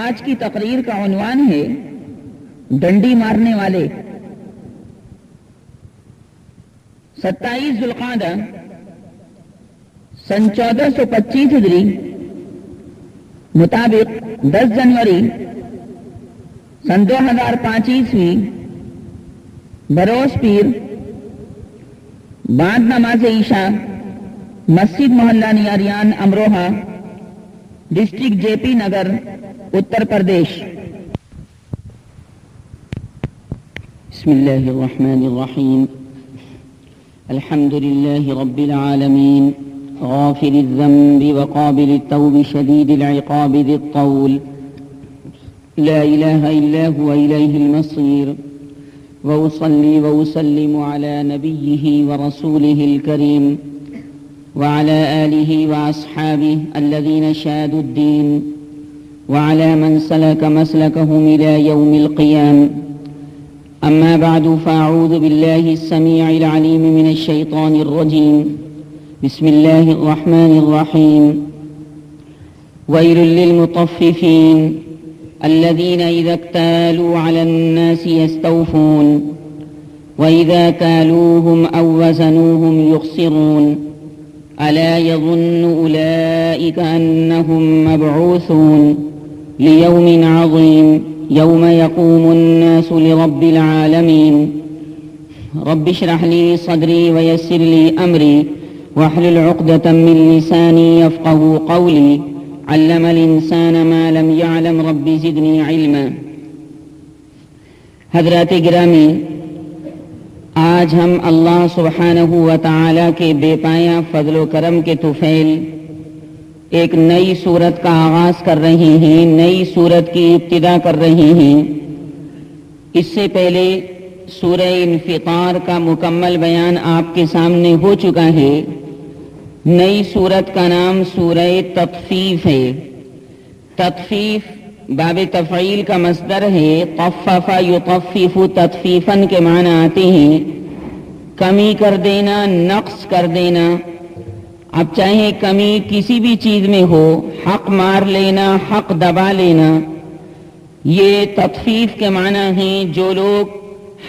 آج کی تقریر کا عنوان ہے ڈنڈی مارنے والے۔ 27 ذوالقعدہ سن 1425 ہجری مطابق 10 جنوری سن 2005 عیسوی بروز پیر بعد نماز عشاء مسجد محلہ نیاریان امروہہ ڈسٹرکٹ جے پی نگر اتر پردیش۔ بسم اللہ الرحمن الرحیم الحمد للہ رب العالمین غافر الذنب وقابل التوب شدید العقاب ذی الطول لا الہ الا هو الیہ المصیر وأصلي وأسلم على نبيه ورسوله الكريم وعلى آله وأصحابه الذين شادوا الدين وعلى من سلك مسلكهم إلى يوم القيام. أما بعد فأعوذ بالله السميع العليم من الشيطان الرجيم. بسم الله الرحمن الرحيم. ويل للمطففين الذين إذا اكتالوا على الناس يستوفون وإذا كالوهم أو وزنوهم يخسرون ألا يظن أولئك أنهم مبعوثون ليوم عظيم يوم يقوم الناس لرب العالمين. رب اشرح لي صدري ويسر لي أمري واحلل عقدة من لساني يفقه قولي علم الانسان ما لم يعلم رب زدنی علما. حضرات گرامی، آج ہم اللہ سبحانہ و تعالی کے بے پایا فضل و کرم کے طفیل ایک نئی سورت کا آغاز کر رہے ہیں، نئی سورت کی ابتدا کر رہے ہیں۔ اس سے پہلے سورہ انفطار کا مکمل بیان آپ کے سامنے ہو چکا ہے۔ نئی سورت کا نام سورہ تطفیف ہے۔ تطفیف باب تفعیل کا مصدر ہے، طفف یطفف تطفیفاً کے معنی آتے ہیں کمی کر دینا، نقص کر دینا۔ اب چاہے کمی کسی بھی چیز میں ہو، حق مار لینا، حق دبا لینا، یہ تطفیف کے معنی ہیں۔ جو لوگ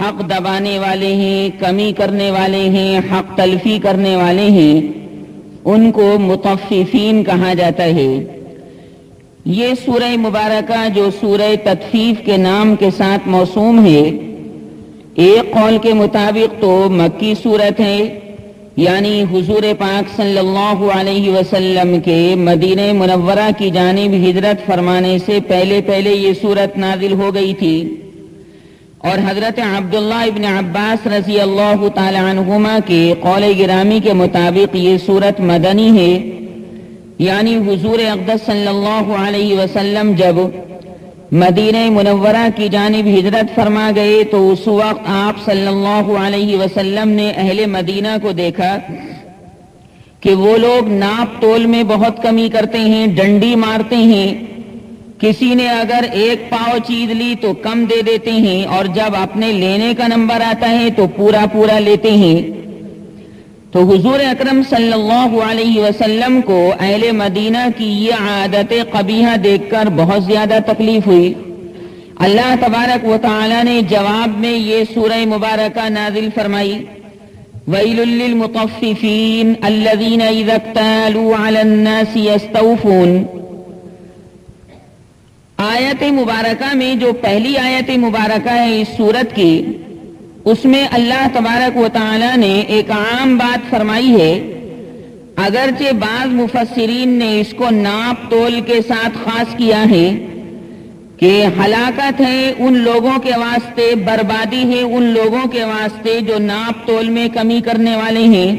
حق دبانے والے ہیں، کمی کرنے والے ہیں، حق تلفی کرنے والے ہیں، ان کو مطففین کہا جاتا ہے۔ یہ سورہ مبارکہ جو سورہ تطفیف کے نام کے ساتھ موسوم ہے، ایک قول کے مطابق تو مکی سورت ہے، یعنی حضور پاک صلی اللہ علیہ وسلم کے مدینہ منورہ کی جانب ہجرت فرمانے سے پہلے پہلے یہ سورت نازل ہو گئی تھی، اور حضرت عبداللہ ابن عباس رضی اللہ تعالی عنہما کے قول گرامی کے مطابق یہ سورت مدنی ہے، یعنی حضور اقدس صلی اللہ علیہ وسلم جب مدینہ منورہ کی جانب ہجرت فرما گئے تو اس وقت آپ صلی اللہ علیہ وسلم نے اہل مدینہ کو دیکھا کہ وہ لوگ ناپ تول میں بہت کمی کرتے ہیں، ڈنڈی مارتے ہیں۔ کسی نے اگر ایک پاؤ چیز لی تو کم دے دیتے ہیں، اور جب اپنے لینے کا نمبر آتا ہے تو پورا پورا لیتے ہیں۔ تو حضور اکرم صلی اللہ علیہ وسلم کو اہل مدینہ کی یہ عادت قبیحہ دیکھ کر بہت زیادہ تکلیف ہوئی۔ اللہ تبارک و تعالی نے جواب میں یہ سورہ مبارکہ نازل فرمائی، وَيْلٌ لِّلْمُطَفِّفِينَ الَّذِينَ إِذَا اكْتَالُوا عَلَى النَّاسِ يَسْتَوْفُونَ۔ آیت مبارکہ میں جو پہلی آیت مبارکہ ہے اس سورت کی، اس میں اللہ تبارک و تعالی نے ایک عام بات فرمائی ہے، اگرچہ بعض مفسرین نے اس کو ناپ تول کے ساتھ خاص کیا ہے کہ ہلاکت ہے ان لوگوں کے واسطے، بربادی ہے ان لوگوں کے واسطے جو ناپ تول میں کمی کرنے والے ہیں،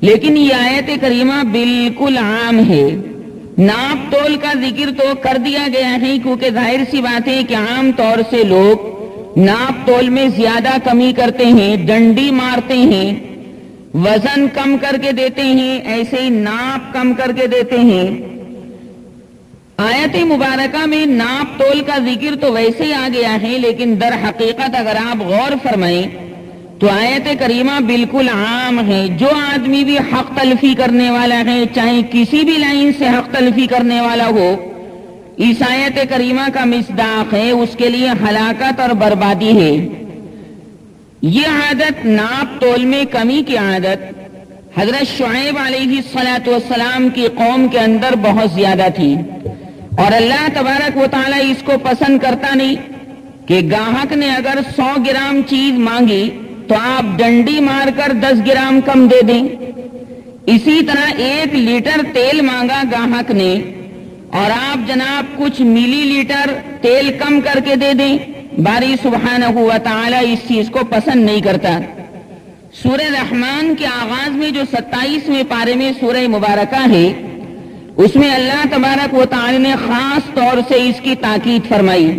لیکن یہ آیت کریمہ بالکل عام ہے۔ ناپ تول کا ذکر تو کر دیا گیا ہے کیونکہ ظاہر سی بات ہے کہ عام طور سے لوگ ناپ تول میں زیادہ کمی کرتے ہیں، ڈنڈی مارتے ہیں، وزن کم کر کے دیتے ہیں، ایسے ہی ناپ کم کر کے دیتے ہیں۔ آیت مبارکہ میں ناپ تول کا ذکر تو ویسے ہی آ گیا ہے، لیکن در حقیقت اگر آپ غور فرمائیں تو آیت کریمہ بالکل عام ہے۔ جو آدمی بھی حق تلفی کرنے والا ہے، چاہے کسی بھی لائن سے حق تلفی کرنے والا ہو، اس آیت کریمہ کا مصداق ہے، اس کے لیے ہلاکت اور بربادی ہے۔ یہ عادت ناپ تول میں کمی کی عادت حضرت شعیب علیہ السلام کی قوم کے اندر بہت زیادہ تھی، اور اللہ تبارک و تعالی اس کو پسند کرتا نہیں کہ گاہک نے اگر 100 گرام چیز مانگی تو آپ ڈنڈی مار کر 10 گرام کم دے دیں۔ اسی طرح 1 لیٹر تیل مانگا گاہک نے اور آپ جناب کچھ ملی لیٹر تیل کم کر کے دے دیں، باری سبحانہ و تعالی اس چیز کو پسند نہیں کرتا۔ سورہ رحمان کے آغاز میں جو 27ویں پارے میں سورہ مبارکہ ہے، اس میں اللہ تبارک و تعالی نے خاص طور سے اس کی تاکید فرمائی،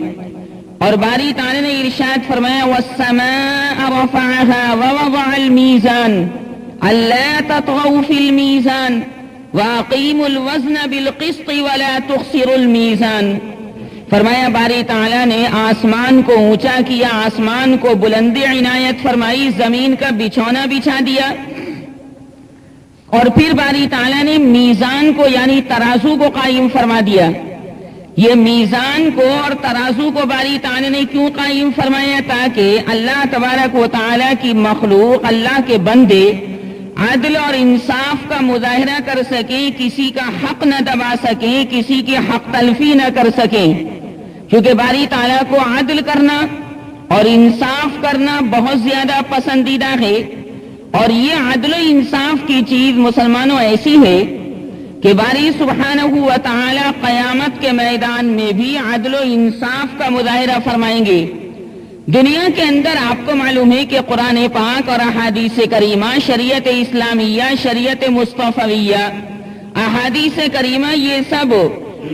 اور باری تعالی نے ارشاد فرمایا وَالسَّمَاءَ رَفَعَهَا وَوَضَعَ الْمِيزَانَ أَلَّا تَطْغَوْا فِي الْمِيزَانِ وَأَقِيمُوا الْوَزْنَ بِالْقِسْطِ وَلَا تُخْسِرُوا الْمِيزَانَ۔ فرمایا باری تعالیٰ نے آسمان کو اونچا کیا، آسمان کو بلندی عنایت فرمائی، زمین کا بچھونا بچھا دیا، اور پھر باری تعالیٰ نے میزان کو یعنی ترازو کو قائم فرما دیا۔ یہ میزان کو اور ترازو کو باری تعالیٰ نے کیوں قائم فرمایا؟ تاکہ اللہ تبارک و تعالیٰ کی مخلوق، اللہ کے بندے عدل اور انصاف کا مظاہرہ کر سکیں، کسی کا حق نہ دبا سکیں، کسی کی حق تلفی نہ کر سکیں، کیونکہ باری تعالیٰ کو عدل کرنا اور انصاف کرنا بہت زیادہ پسندیدہ ہے، اور یہ عدل و انصاف کی چیز مسلمانوں ایسی ہے کہ باری سبحانہ و تعالی قیامت کے میدان میں بھی عدل و انصاف کا مظاہرہ فرمائیں گے۔ دنیا کے اندر آپ کو معلوم ہے کہ قرآن پاک اور احادیث کریمہ، شریعت اسلامیہ، شریعت مصطفیہ، احادیث کریمہ، یہ سب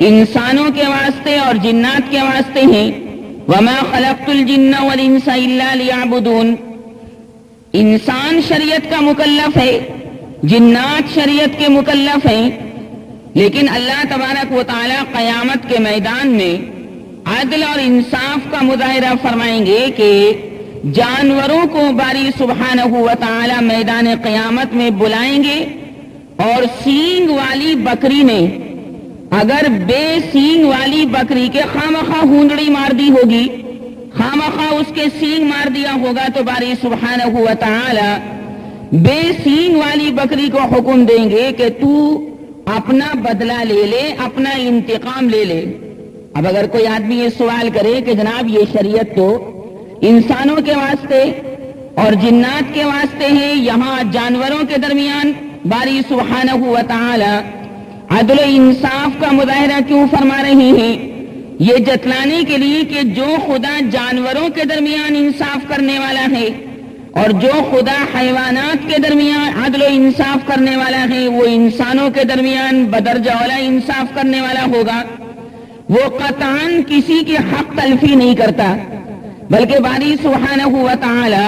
انسانوں کے واسطے اور جنات کے واسطے ہیں۔ وَمَا خَلَقْتُ الْجِنَّ وَالْإِنسَ إِلَّا لِيَعْبُدُونَ۔ انسان شریعت کا مکلف ہے، جنات شریعت کے مکلف ہیں، لیکن اللہ تبارک و تعالی قیامت کے میدان میں عدل اور انصاف کا مظاہرہ فرمائیں گے کہ جانوروں کو باری سبحانہ و تعالی میدان قیامت میں بلائیں گے، اور سینگ والی بکری نے اگر بے سینگ والی بکری کے خامخواہ ہونڈڑی مار دی ہوگی، خامخواہ اس کے سینگ مار دیا ہوگا، تو باری سبحانہ و تعالی بے سینگ والی بکری کو حکم دیں گے کہ تو اپنا بدلہ لے لے، اپنا انتقام لے لے۔ اب اگر کوئی آدمی یہ سوال کرے کہ جناب یہ شریعت تو انسانوں کے واسطے اور جنات کے واسطے ہے، یہاں جانوروں کے درمیان باری سبحانہ و تعالی عدل و انصاف کا مظاہرہ کیوں فرما رہے ہیں؟ یہ جتلانے کے لیے کہ جو خدا جانوروں کے درمیان انصاف کرنے والا ہے اور جو خدا حیوانات کے درمیان عدل و انصاف کرنے والا ہے، وہ انسانوں کے درمیان بدرجہ والا انصاف کرنے والا ہوگا۔ وہ قطعاً کسی کی حق تلفی نہیں کرتا، بلکہ باری سبحانہ و تعالی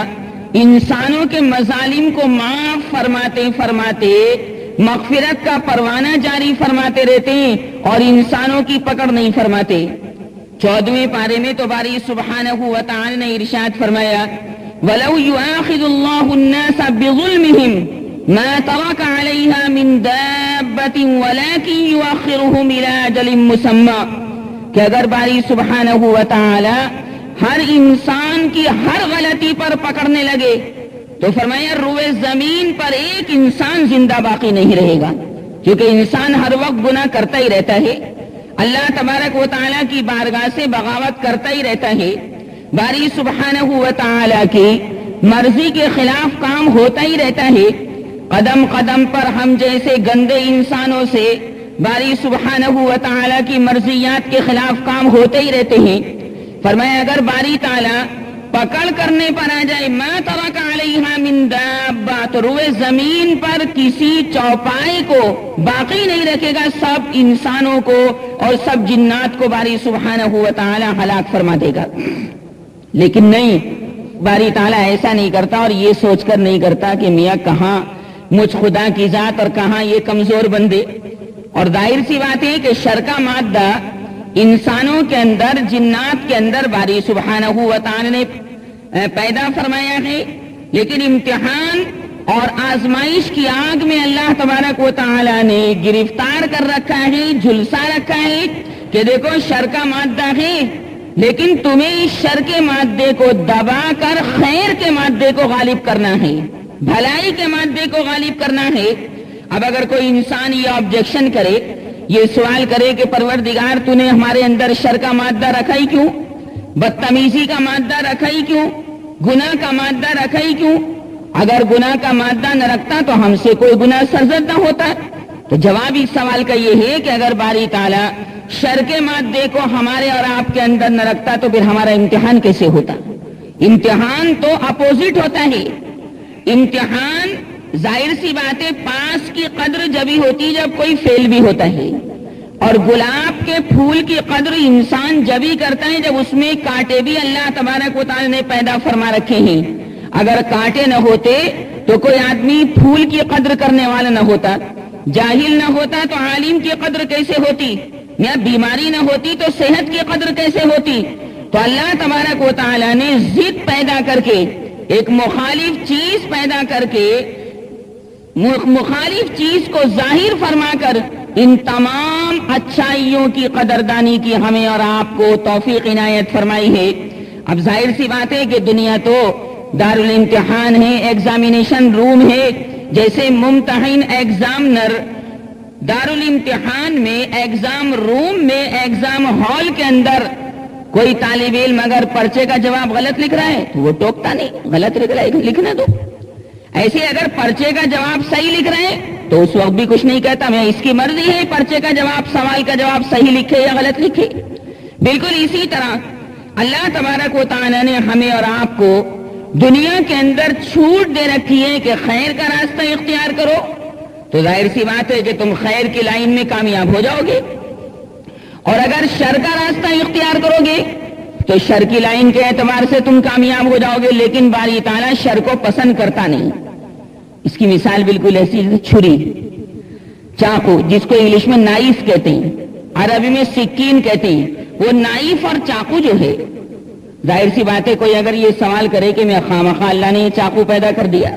انسانوں کے مظالم کو معاف فرماتے فرماتے مغفرت کا پروانہ جاری فرماتے رہتے ہیں، اور انسانوں کی پکڑ نہیں فرماتے۔ 14ویں پارے میں تو باری سبحانہ و تعالی نے ارشاد فرمایا وَلَوْ يُؤَاخِذُ اللَّهُ النَّاسَ بِظُلْمِهِمْ مَا تَرَكَ عَلَيْهَا مِنْ دَابَّةٍ وَلَكِنْ يُؤَخِّرُهُمْ إِلَى أَجَلٍ مُّسَمًّى، کہ اگر باری سبحانہ و تعالی ہر انسان کی ہر غلطی پر پکڑنے لگے تو فرمایا روئے زمین پر ایک انسان زندہ باقی نہیں رہے گا، کیونکہ انسان ہر وقت گناہ کرتا ہی رہتا ہے، اللہ تبارک و تعالی کی بارگاہ سے بغاوت کرتا ہی رہتا ہے، باری سبحانہ و تعالی کی مرضی کے خلاف کام ہوتا ہی رہتا ہے۔ قدم قدم پر ہم جیسے گندے انسانوں سے باری سبحانہ و تعالی کی مرضیات کے خلاف کام ہوتے ہی رہتے ہیں۔ فرمایا اگر باری تعالی پکڑ کرنے پر آ جائے ما ترک علیہا من دابہ، تو روئے زمین پر کسی چوپائے کو باقی نہیں رکھے گا، سب انسانوں کو اور سب جنات کو باری سبحانہ و تعالی ہلاک فرما دے گا۔ لیکن نہیں، باری تعالیٰ ایسا نہیں کرتا، اور یہ سوچ کر نہیں کرتا کہ میاں کہاں مجھ خدا کی ذات اور کہاں یہ کمزور بندے۔ اور ظاہر سی بات ہے کہ شر کا مادہ انسانوں کے اندر، جنات کے اندر باری سبحانہ و تعالی نے پیدا فرمایا ہے، لیکن امتحان اور آزمائش کی آگ میں اللہ تبارک و تعالی نے گرفتار کر رکھا ہے، جھلسا رکھا ہے، کہ دیکھو شر کا مادہ ہے، لیکن تمہیں اس شر کے مادے کو دبا کر خیر کے مادے کو غالب کرنا ہے، بھلائی کے مادے کو غالب کرنا ہے۔ اب اگر کوئی انسان یہ آبجیکشن کرے، یہ سوال کرے کہ پروردگار تو نے ہمارے اندر شر کا مادہ رکھا ہی کیوں، بدتمیزی کا مادہ رکھا ہی کیوں، گناہ کا مادہ رکھا ہی کیوں؟ اگر گناہ کا مادہ نہ رکھتا تو ہم سے کوئی گناہ سرزد نہ ہوتا۔ تو جواب اس سوال کا یہ ہے کہ اگر باری تعالیٰ شر کے مادے کو ہمارے اور آپ کے اندر نہ رکھتا تو پھر ہمارا امتحان کیسے ہوتا؟ امتحان تو اپوزٹ ہوتا ہے۔ امتحان ظاہر سی بات ہے پاس کی قدر جبھی ہوتی جب کوئی فیل بھی ہوتا ہے، اور گلاب کے پھول کی قدر انسان جبھی کرتا ہے جب اس میں کانٹے بھی اللہ تبارک و تعالی نے پیدا فرما رکھے ہیں۔ اگر کانٹے نہ ہوتے تو کوئی آدمی پھول کی قدر کرنے والا نہ ہوتا، جاہل نہ ہوتا تو عالم کی قدر کیسے ہوتی، یا بیماری نہ ہوتی تو صحت کی قدر کیسے ہوتی؟ تو اللہ تبارک و تعالی نے ضد پیدا کر کے، ایک مخالف چیز پیدا کر کے، مخالف چیز کو ظاہر فرما کر ان تمام اچھائیوں کی قدردانی کی ہمیں اور آپ کو توفیق عنایت فرمائی ہے۔ اب ظاہر سی بات ہے کہ دنیا تو دارالامتحان ہے، ایگزامینیشن روم ہے، جیسے ممتحن ایگزامنر دارالامتحان میں، ایگزام روم میں، ایگزام ہال کے اندر کوئی طالب علم اگر پرچے کا جواب غلط لکھ رہا ہے تو وہ ٹوکتا نہیں، غلط لکھ رہا ہے لکھنے دو۔ ایسے اگر پرچے کا جواب صحیح لکھ رہے ہیں تو اس وقت بھی کچھ نہیں کہتا، میں اس کی مرضی ہے پرچے کا جواب، سوال کا جواب صحیح لکھے یا غلط لکھے۔ بالکل اسی طرح اللہ تبارک و تعالی نے ہمیں اور آپ کو دنیا کے اندر چھوٹ دے رکھی ہے کہ خیر کا راستہ اختیار کرو تو ظاہر سی بات ہے کہ تم خیر کی لائن میں کامیاب ہو جاؤ گے، اور اگر شر کا راستہ اختیار کرو گے تو شر کی لائن کے اعتبار سے تم کامیاب ہو جاؤ گے، لیکن باری تعالیٰ شر کو پسند کرتا نہیں۔ اس کی مثال بالکل ایسی ہے، چھری، چاقو، جس کو انگلش میں نائف کہتے ہیں، عربی میں سکین کہتے ہیں۔ وہ نائف اور چاقو جو ہے، ظاہر سی بات ہے کوئی اگر یہ سوال کرے کہ میں خامخواہ اللہ نے یہ چاقو پیدا کر دیا،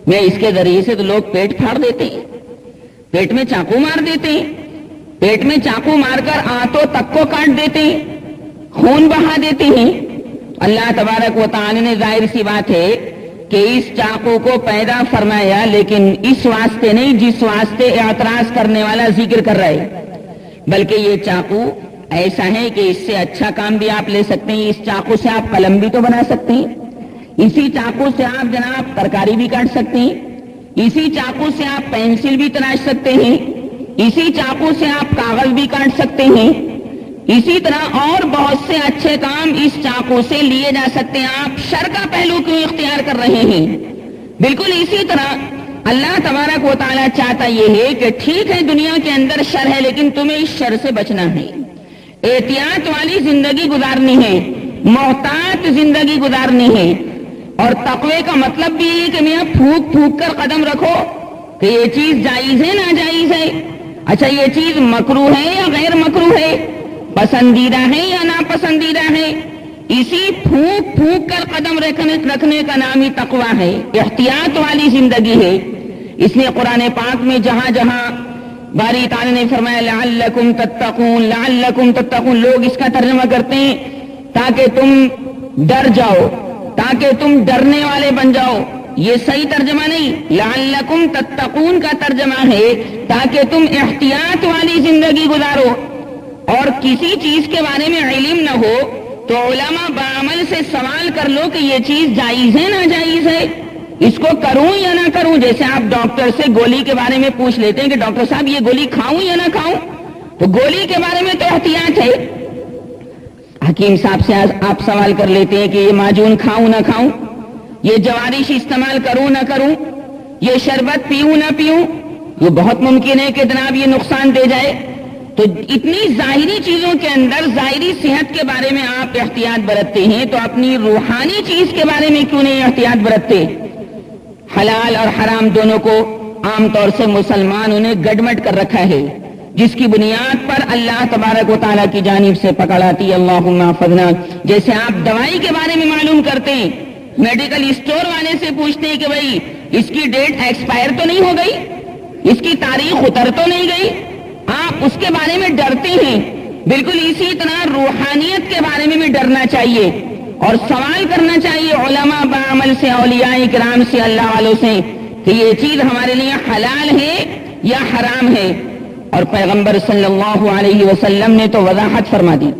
میں اس کے ذریعے سے تو لوگ پیٹ پھاڑ دیتے ہیں، پیٹ میں چاقو مار دیتے ہیں، پیٹ میں چاقو مار کر آنتوں تک کو کاٹ دیتے ہیں، خون بہا دیتے ہیں۔ اللہ تبارک و تعالی نے ظاہر سی بات ہے کہ اس چاقو کو پیدا فرمایا، لیکن اس واسطے نہیں جس واسطے اعتراض کرنے والا ذکر کر رہا ہے، بلکہ یہ چاقو ایسا ہے کہ اس سے اچھا کام بھی آپ لے سکتے ہیں۔ اس چاقو سے آپ قلم بھی تو بنا سکتے ہیں، اسی چاقو سے آپ جناب ترکاری بھی کاٹ سکتے ہیں، اسی چاقو سے آپ پینسل بھی تراش سکتے ہیں، اسی چاقو سے آپ کاغذ بھی کاٹ سکتے ہیں، اسی طرح اور بہت سے اچھے کام اس چاقو سے لیے جا سکتے ہیں۔ آپ شر کا پہلو کیوں اختیار کر رہے ہیں؟ بالکل اسی طرح اللہ تبارک و تعالیٰ چاہتا یہ ہے کہ ٹھیک ہے دنیا کے اندر شر ہے، لیکن تمہیں اس شر سے بچنا ہے، احتیاط والی زندگی گزارنی ہے، محتاط زندگی گزارنی ہے۔ اور تقوی کا مطلب بھی ہے کہ میاں پھونک پھونک کر قدم رکھو کہ یہ چیز جائز ہے ناجائز ہے، اچھا یہ چیز مکروہ ہے یا غیر مکروہ ہے، پسندیدہ ہے یا ناپسندیدہ ہے۔ اسی پھونک پھونک کر قدم رکھنے کا نام ہی تقوی ہے، احتیاط والی زندگی ہے۔ اس لیے قرآن پاک میں جہاں جہاں باری تعالی نے فرمایا لعلکم تتقون، لعلکم تتقون، لوگ اس کا ترجمہ کرتے ہیں تاکہ تم ڈر جاؤ، تاکہ تم ڈرنے والے بن جاؤ۔ یہ صحیح ترجمہ نہیں، لعلکم تتقون کا ترجمہ ہے تاکہ تم احتیاط والی زندگی گزارو۔ اور کسی چیز کے بارے میں علم نہ ہو تو علماء بعمل سے سوال کر لو کہ یہ چیز جائز ہے ناجائز ہے، اس کو کروں یا نہ کروں۔ جیسے آپ ڈاکٹر سے گولی کے بارے میں پوچھ لیتے ہیں کہ ڈاکٹر صاحب یہ گولی کھاؤں یا نہ کھاؤں، تو گولی کے بارے میں تو احتیاط ہے۔ حکیم صاحب سے آپ سوال کر لیتے ہیں کہ یہ معجون کھاؤں نہ کھاؤں، یہ جوارش استعمال کروں نہ کروں، یہ شربت پیوں نہ پیوں، یہ بہت ممکن ہے کہ جناب یہ نقصان دے جائے۔ تو اتنی ظاہری چیزوں کے اندر ظاہری صحت کے بارے میں آپ احتیاط برتتے ہیں، تو اپنی روحانی چیز کے بارے میں کیوں نہیں احتیاط برتتے؟ حلال اور حرام دونوں کو عام طور سے مسلمانوں نے گڈمٹ کر رکھا ہے، جس کی بنیاد پر اللہ تبارک و تعالیٰ کی جانب سے پکڑ آتی، اللہم احفظنا۔ جیسے آپ دوائی کے بارے میں معلوم کرتے ہیں، میڈیکل اسٹور والے سے پوچھتے ہیں کہ بھائی اس کی ڈیٹ ایکسپائر تو نہیں ہو گئی، اس کی تاریخ اتر تو نہیں گئی، آپ اس کے بارے میں ڈرتے ہیں۔ بالکل اسی طرح روحانیت کے بارے میں بھی ڈرنا چاہیے اور سوال کرنا چاہیے علماء بعمل سے، اولیاء کرام سے، اللہ والوں سے کہ یہ چیز ہمارے لیے حلال ہے یا حرام ہے. اور پیغمبر صلی اللہ علیہ وسلم نے تو وضاحت فرما دی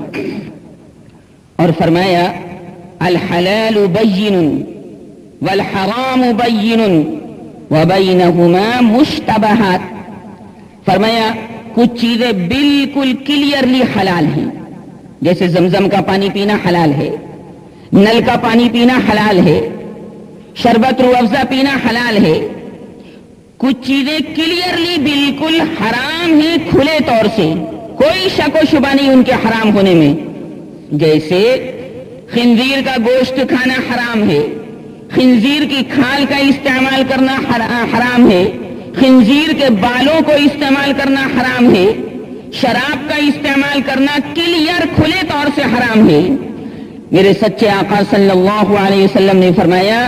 اور فرمایا الحلال بین والحرام بین وبینہما مشتبہات. فرمایا کچھ چیزیں بالکل کلیئرلی حلال ہیں، جیسے زمزم کا پانی پینا حلال ہے، نل کا پانی پینا حلال ہے، شربت روح افزا پینا حلال ہے. کچھ چیزیں کلیئرلی بالکل حرام ہیں کھلے طور سے، کوئی شک و شبہ نہیں ان کے حرام ہونے میں. جیسے خنزیر کا گوشت کھانا حرام ہے، خنزیر کی کھال کا استعمال کرنا حرام ہے، خنزیر کے بالوں کو استعمال کرنا حرام ہے، شراب کا استعمال کرنا کلیئر کھلے طور سے حرام ہے. میرے سچے آقا صلی اللہ علیہ وسلم نے فرمایا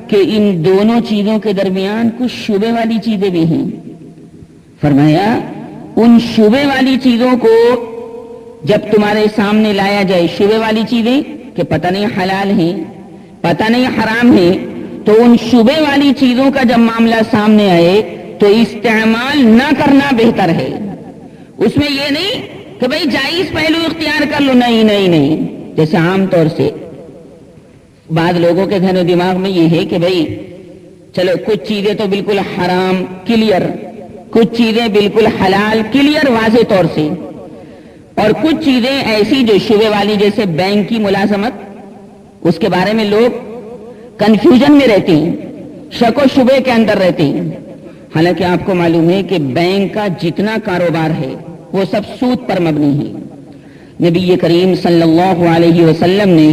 کہ ان دونوں چیزوں کے درمیان کچھ شبے والی چیزیں بھی ہیں. فرمایا ان شبے والی چیزوں کو جب تمہارے سامنے لایا جائے، شبے والی چیزیں کہ پتہ نہیں حلال ہیں پتہ نہیں حرام ہے، تو ان شبے والی چیزوں کا جب معاملہ سامنے آئے تو استعمال نہ کرنا بہتر ہے. اس میں یہ نہیں کہ بھئی جائز پہلو اختیار کر لو، نہیں نہیں نہیں. جیسے عام طور سے بعض لوگوں کے ذہن و دماغ میں یہ ہے کہ بھئی چلو کچھ چیزیں تو بالکل حرام کلیئر، کچھ چیزیں بالکل حلال کلیئر واضح طور سے، اور کچھ چیزیں ایسی جو شبے والی، جیسے بینک کی ملازمت، اس کے بارے میں لوگ کنفیوژن میں رہتے ہیں، شک و شبے کے اندر رہتے ہیں. حالانکہ آپ کو معلوم ہے کہ بینک کا جتنا کاروبار ہے وہ سب سود پر مبنی ہے. نبی کریم صلی اللہ علیہ وسلم نے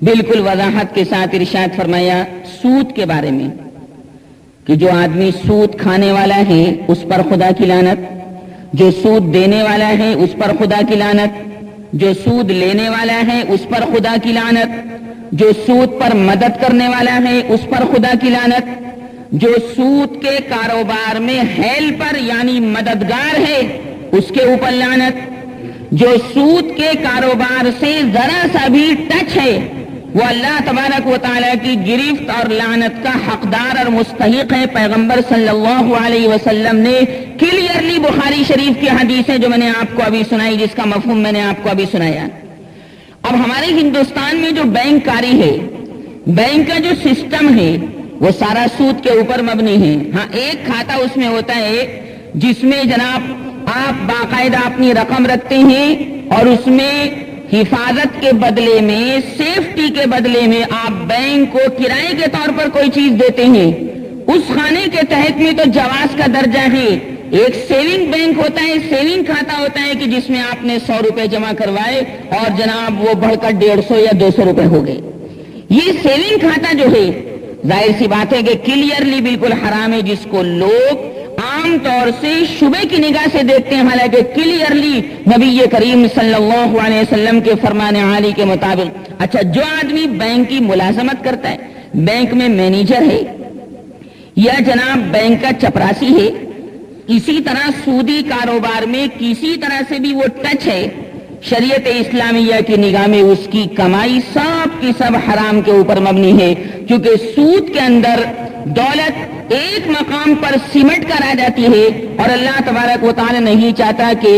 بالکل وضاحت کے ساتھ ارشاد فرمایا سود کے بارے میں کہ جو آدمی سود کھانے والا ہے اس پر خدا کی لعنت، جو سود دینے والا ہے اس پر خدا کی لعنت، جو سود لینے والا ہے اس پر خدا کی لعنت، جو سود پر مدد کرنے والا ہے اس پر خدا کی لعنت، جو سود کے کاروبار میں ہیلپر یعنی مددگار ہے اس کے اوپر لعنت، جو سود کے کاروبار سے ذرا سا بھی ٹچ ہے وہ اللہ تبارک و تعالیٰ کی گرفت اور لعنت کا حقدار اور مستحق ہے. پیغمبر صلی اللہ علیہ وسلم نے کلیئرلی بخاری شریف کی حدیثیں جو میں نے آپ کو ابھی سنائی، جس کا مفہوم میں نے آپ کو ابھی سنایا. اب ہمارے ہندوستان میں جو بینک کاری ہے، بینک کا جو سسٹم ہے وہ سارا سود کے اوپر مبنی ہے. ہاں ایک کھاتا اس میں ہوتا ہے جس میں جناب آپ باقاعدہ اپنی رقم رکھتے ہیں اور اس میں حفاظت کے بدلے میں، سیفٹی کے بدلے میں آپ بینک کو کرائے کے طور پر کوئی چیز دیتے ہیں. اس خانے کے تحت میں تو جواز کا درجہ ہے. ایک سیونگ بینک ہوتا ہے، سیونگ کھاتا ہوتا ہے کہ جس میں آپ نے 100 روپے جمع کروائے اور جناب وہ بڑھ کر 150 یا 200 روپے ہو گئے. یہ سیونگ کھاتا جو ہے ظاہر سی بات ہے کہ کلیئرلی بالکل حرام ہے، جس کو لوگ عام طور سے شبے کی نگاہ سے دیکھتے ہیں، حالانکہ کلیئرلی نبی کریم صلی اللہ علیہ وسلم کے فرمان عالی کے مطابق. اچھا، جو آدمی بینک کی ملازمت کرتا ہے، بینک میں مینیجر ہے یا جناب بینک کا چپراسی ہے، اسی طرح سودی کاروبار میں کسی طرح سے بھی وہ ٹچ ہے، شریعت اسلامیہ کی نگاہ میں اس کی کمائی سب کی سب حرام کے اوپر مبنی ہے. کیونکہ سود کے اندر دولت ایک مقام پر سمٹ کر آ جاتی ہے اور اللہ تبارک و تعالی نہیں چاہتا کہ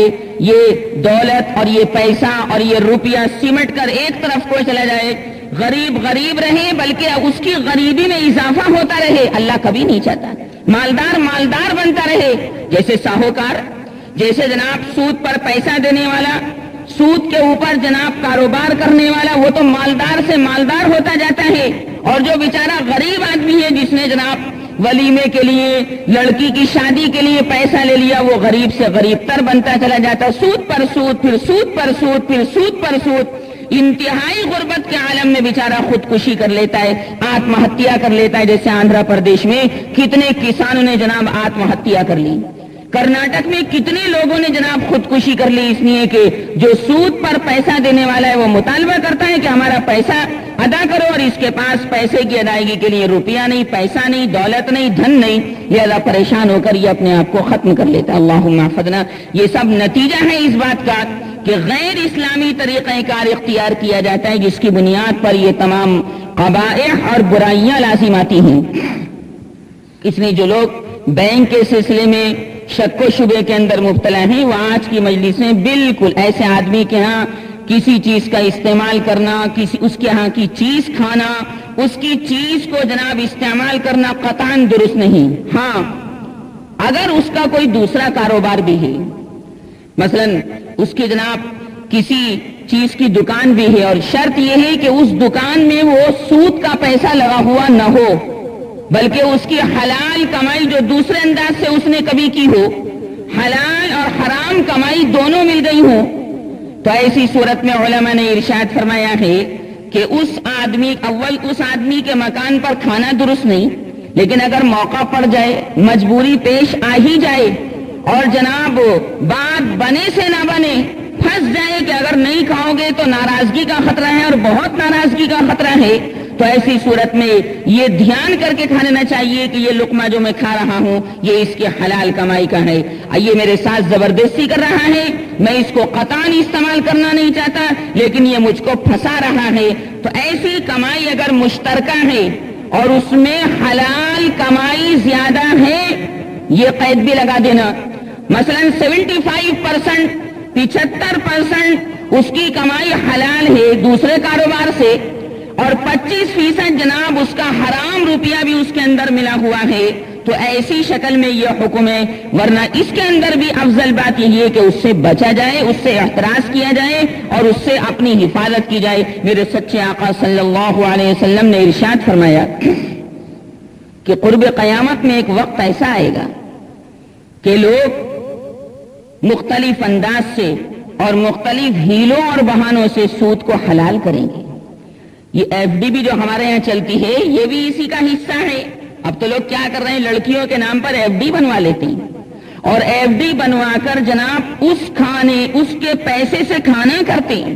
یہ دولت اور یہ پیسہ اور یہ روپیہ سمٹ کر ایک طرف کو چلا جائے، غریب غریب رہے بلکہ اس کی غریبی میں اضافہ ہوتا رہے. اللہ کبھی نہیں چاہتا. مالدار مالدار بنتا رہے، جیسے ساہوکار، جیسے جناب سود پر پیسہ دینے والا، سود کے اوپر جناب کاروبار کرنے والا، وہ تو مالدار سے مالدار ہوتا جاتا ہے. اور جو بیچارہ غریب آدمی ہے جس نے جناب ولیمے کے لیے، لڑکی کی شادی کے لیے پیسہ لے لیا، وہ غریب سے غریب تر بنتا چلا جاتا. سود پر سود، پھر سود پر سود، پھر سود پر سود. انتہائی غربت کے عالم میں بیچارہ خودکشی کر لیتا ہے، آتم ہتیا کر لیتا ہے. جیسے آندھرا پردیش میں کتنے کسانوں نے جناب آتم ہتیا کر لی، کرناٹک میں کتنے لوگوں نے جناب خودکشی کر لی، اس لیے کہ جو سود پر پیسہ دینے والا ہے وہ مطالبہ کرتا ہے کہ ہمارا پیسہ ادا کرو، اور اس کے پاس پیسے کی ادائیگی کے لیے روپیہ نہیں، پیسہ نہیں، دولت نہیں، دھن نہیں، لہذا پریشان ہو کر یہ اپنے آپ کو ختم کر لیتا. اللہم احفظنا. یہ سب نتیجہ ہے اس بات کا کہ غیر اسلامی طریقہ کار اختیار کیا جاتا ہے جس کی بنیاد پر یہ تمام قبائح اور برائیاں لازم آتی ہیں۔ اس لیے جو لوگ بینک کے سلسلے میں شک و شبے کے اندر مبتلا ہیں وہ آج کی مجلس میں بالکل ایسے آدمی کے ہاں کسی چیز کا استعمال کرنا، اس کے ہاں کی چیز کھانا، اس کی چیز کو جناب استعمال کرنا قطعاً درست نہیں۔ ہاں اگر اس کا کوئی دوسرا کاروبار بھی ہے، مثلا اس کی جناب کسی چیز کی دکان بھی ہے اور شرط یہ ہے کہ اس دکان میں وہ سود کا پیسہ لگا ہوا نہ ہو، بلکہ اس کی حلال کمائی جو دوسرے انداز سے اس نے کبھی کی ہو، حلال اور حرام کمائی دونوں مل گئی ہو، تو ایسی صورت میں علماء نے ارشاد فرمایا ہے کہ اس آدمی کے مکان پر کھانا درست نہیں، لیکن اگر موقع پڑ جائے، مجبوری پیش آ ہی جائے اور جناب بات بنے سے نہ بنے، پھنس جائے کہ اگر نہیں کھاؤ گے تو ناراضگی کا خطرہ ہے اور بہت ناراضگی کا خطرہ ہے، تو ایسی صورت میں یہ دھیان کر کے کھا لینا چاہیے کہ یہ لقمہ جو میں کھا رہا ہوں یہ اس کی حلال کمائی کا ہے، یہ میرے ساتھ زبردستی کر رہا ہے، میں اس کو قطعاً استعمال کرنا نہیں چاہتا لیکن یہ مجھ کو پھنسا رہا ہے۔ تو ایسی کمائی اگر مشترکہ ہے اور اس میں حلال کمائی زیادہ ہے، یہ قید بھی لگا دینا، مثلا 75%، 75% اس کی کمائی حلال ہے دوسرے کاروبار سے اور 25% جناب اس کا حرام روپیہ بھی اس کے اندر ملا ہوا ہے، تو ایسی شکل میں یہ حکم ہے، ورنہ اس کے اندر بھی افضل بات یہی ہے کہ اس سے بچا جائے، اس سے احتراز کیا جائے اور اس سے اپنی حفاظت کی جائے۔ میرے سچے آقا صلی اللہ علیہ وسلم نے ارشاد فرمایا کہ قرب قیامت میں ایک وقت ایسا آئے گا کہ لوگ مختلف انداز سے اور مختلف ہیلوں اور بہانوں سے سود کو حلال کریں گے۔ یہ ایف ڈی بھی جو ہمارے یہاں چلتی ہے یہ بھی اسی کا حصہ ہے۔ اب تو لوگ کیا کر رہے ہیں، لڑکیوں کے نام پر ایف ڈی بنوا لیتے ہیں اور ایف ڈی بنوا کر جناب اس کے پیسے سے کھانا کرتے ہیں۔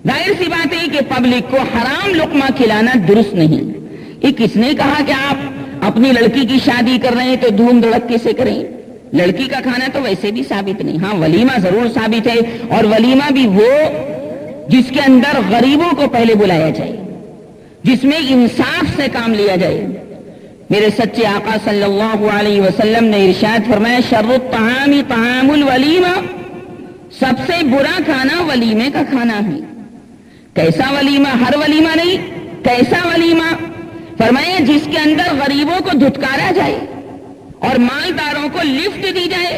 ظاہر سی بات ہے کہ پبلک کو حرام لقمہ کھلانا درست نہیں۔ یہ کس نے کہا کہ آپ اپنی لڑکی کی شادی کر رہے ہیں تو دھوم دھڑکے سے کریں؟ لڑکی کا کھانا تو ویسے بھی ثابت نہیں، ہاں ولیمہ ضرور ثابت ہے، اور ولیمہ بھی وہ جس کے اندر غریبوں کو پہلے بلایا جائے، جس میں انصاف سے کام لیا جائے۔ میرے سچے آقا صلی اللہ علیہ وسلم نے ارشاد فرمایا شر الطعام طعام الولیمہ، سب سے برا کھانا ولیمے کا کھانا ہے۔ کیسا ولیمہ؟ ہر ولیمہ نہیں، کیسا ولیمہ؟ فرمایا جس کے اندر غریبوں کو دھتکارا جائے اور مالداروں کو لفٹ دی جائے،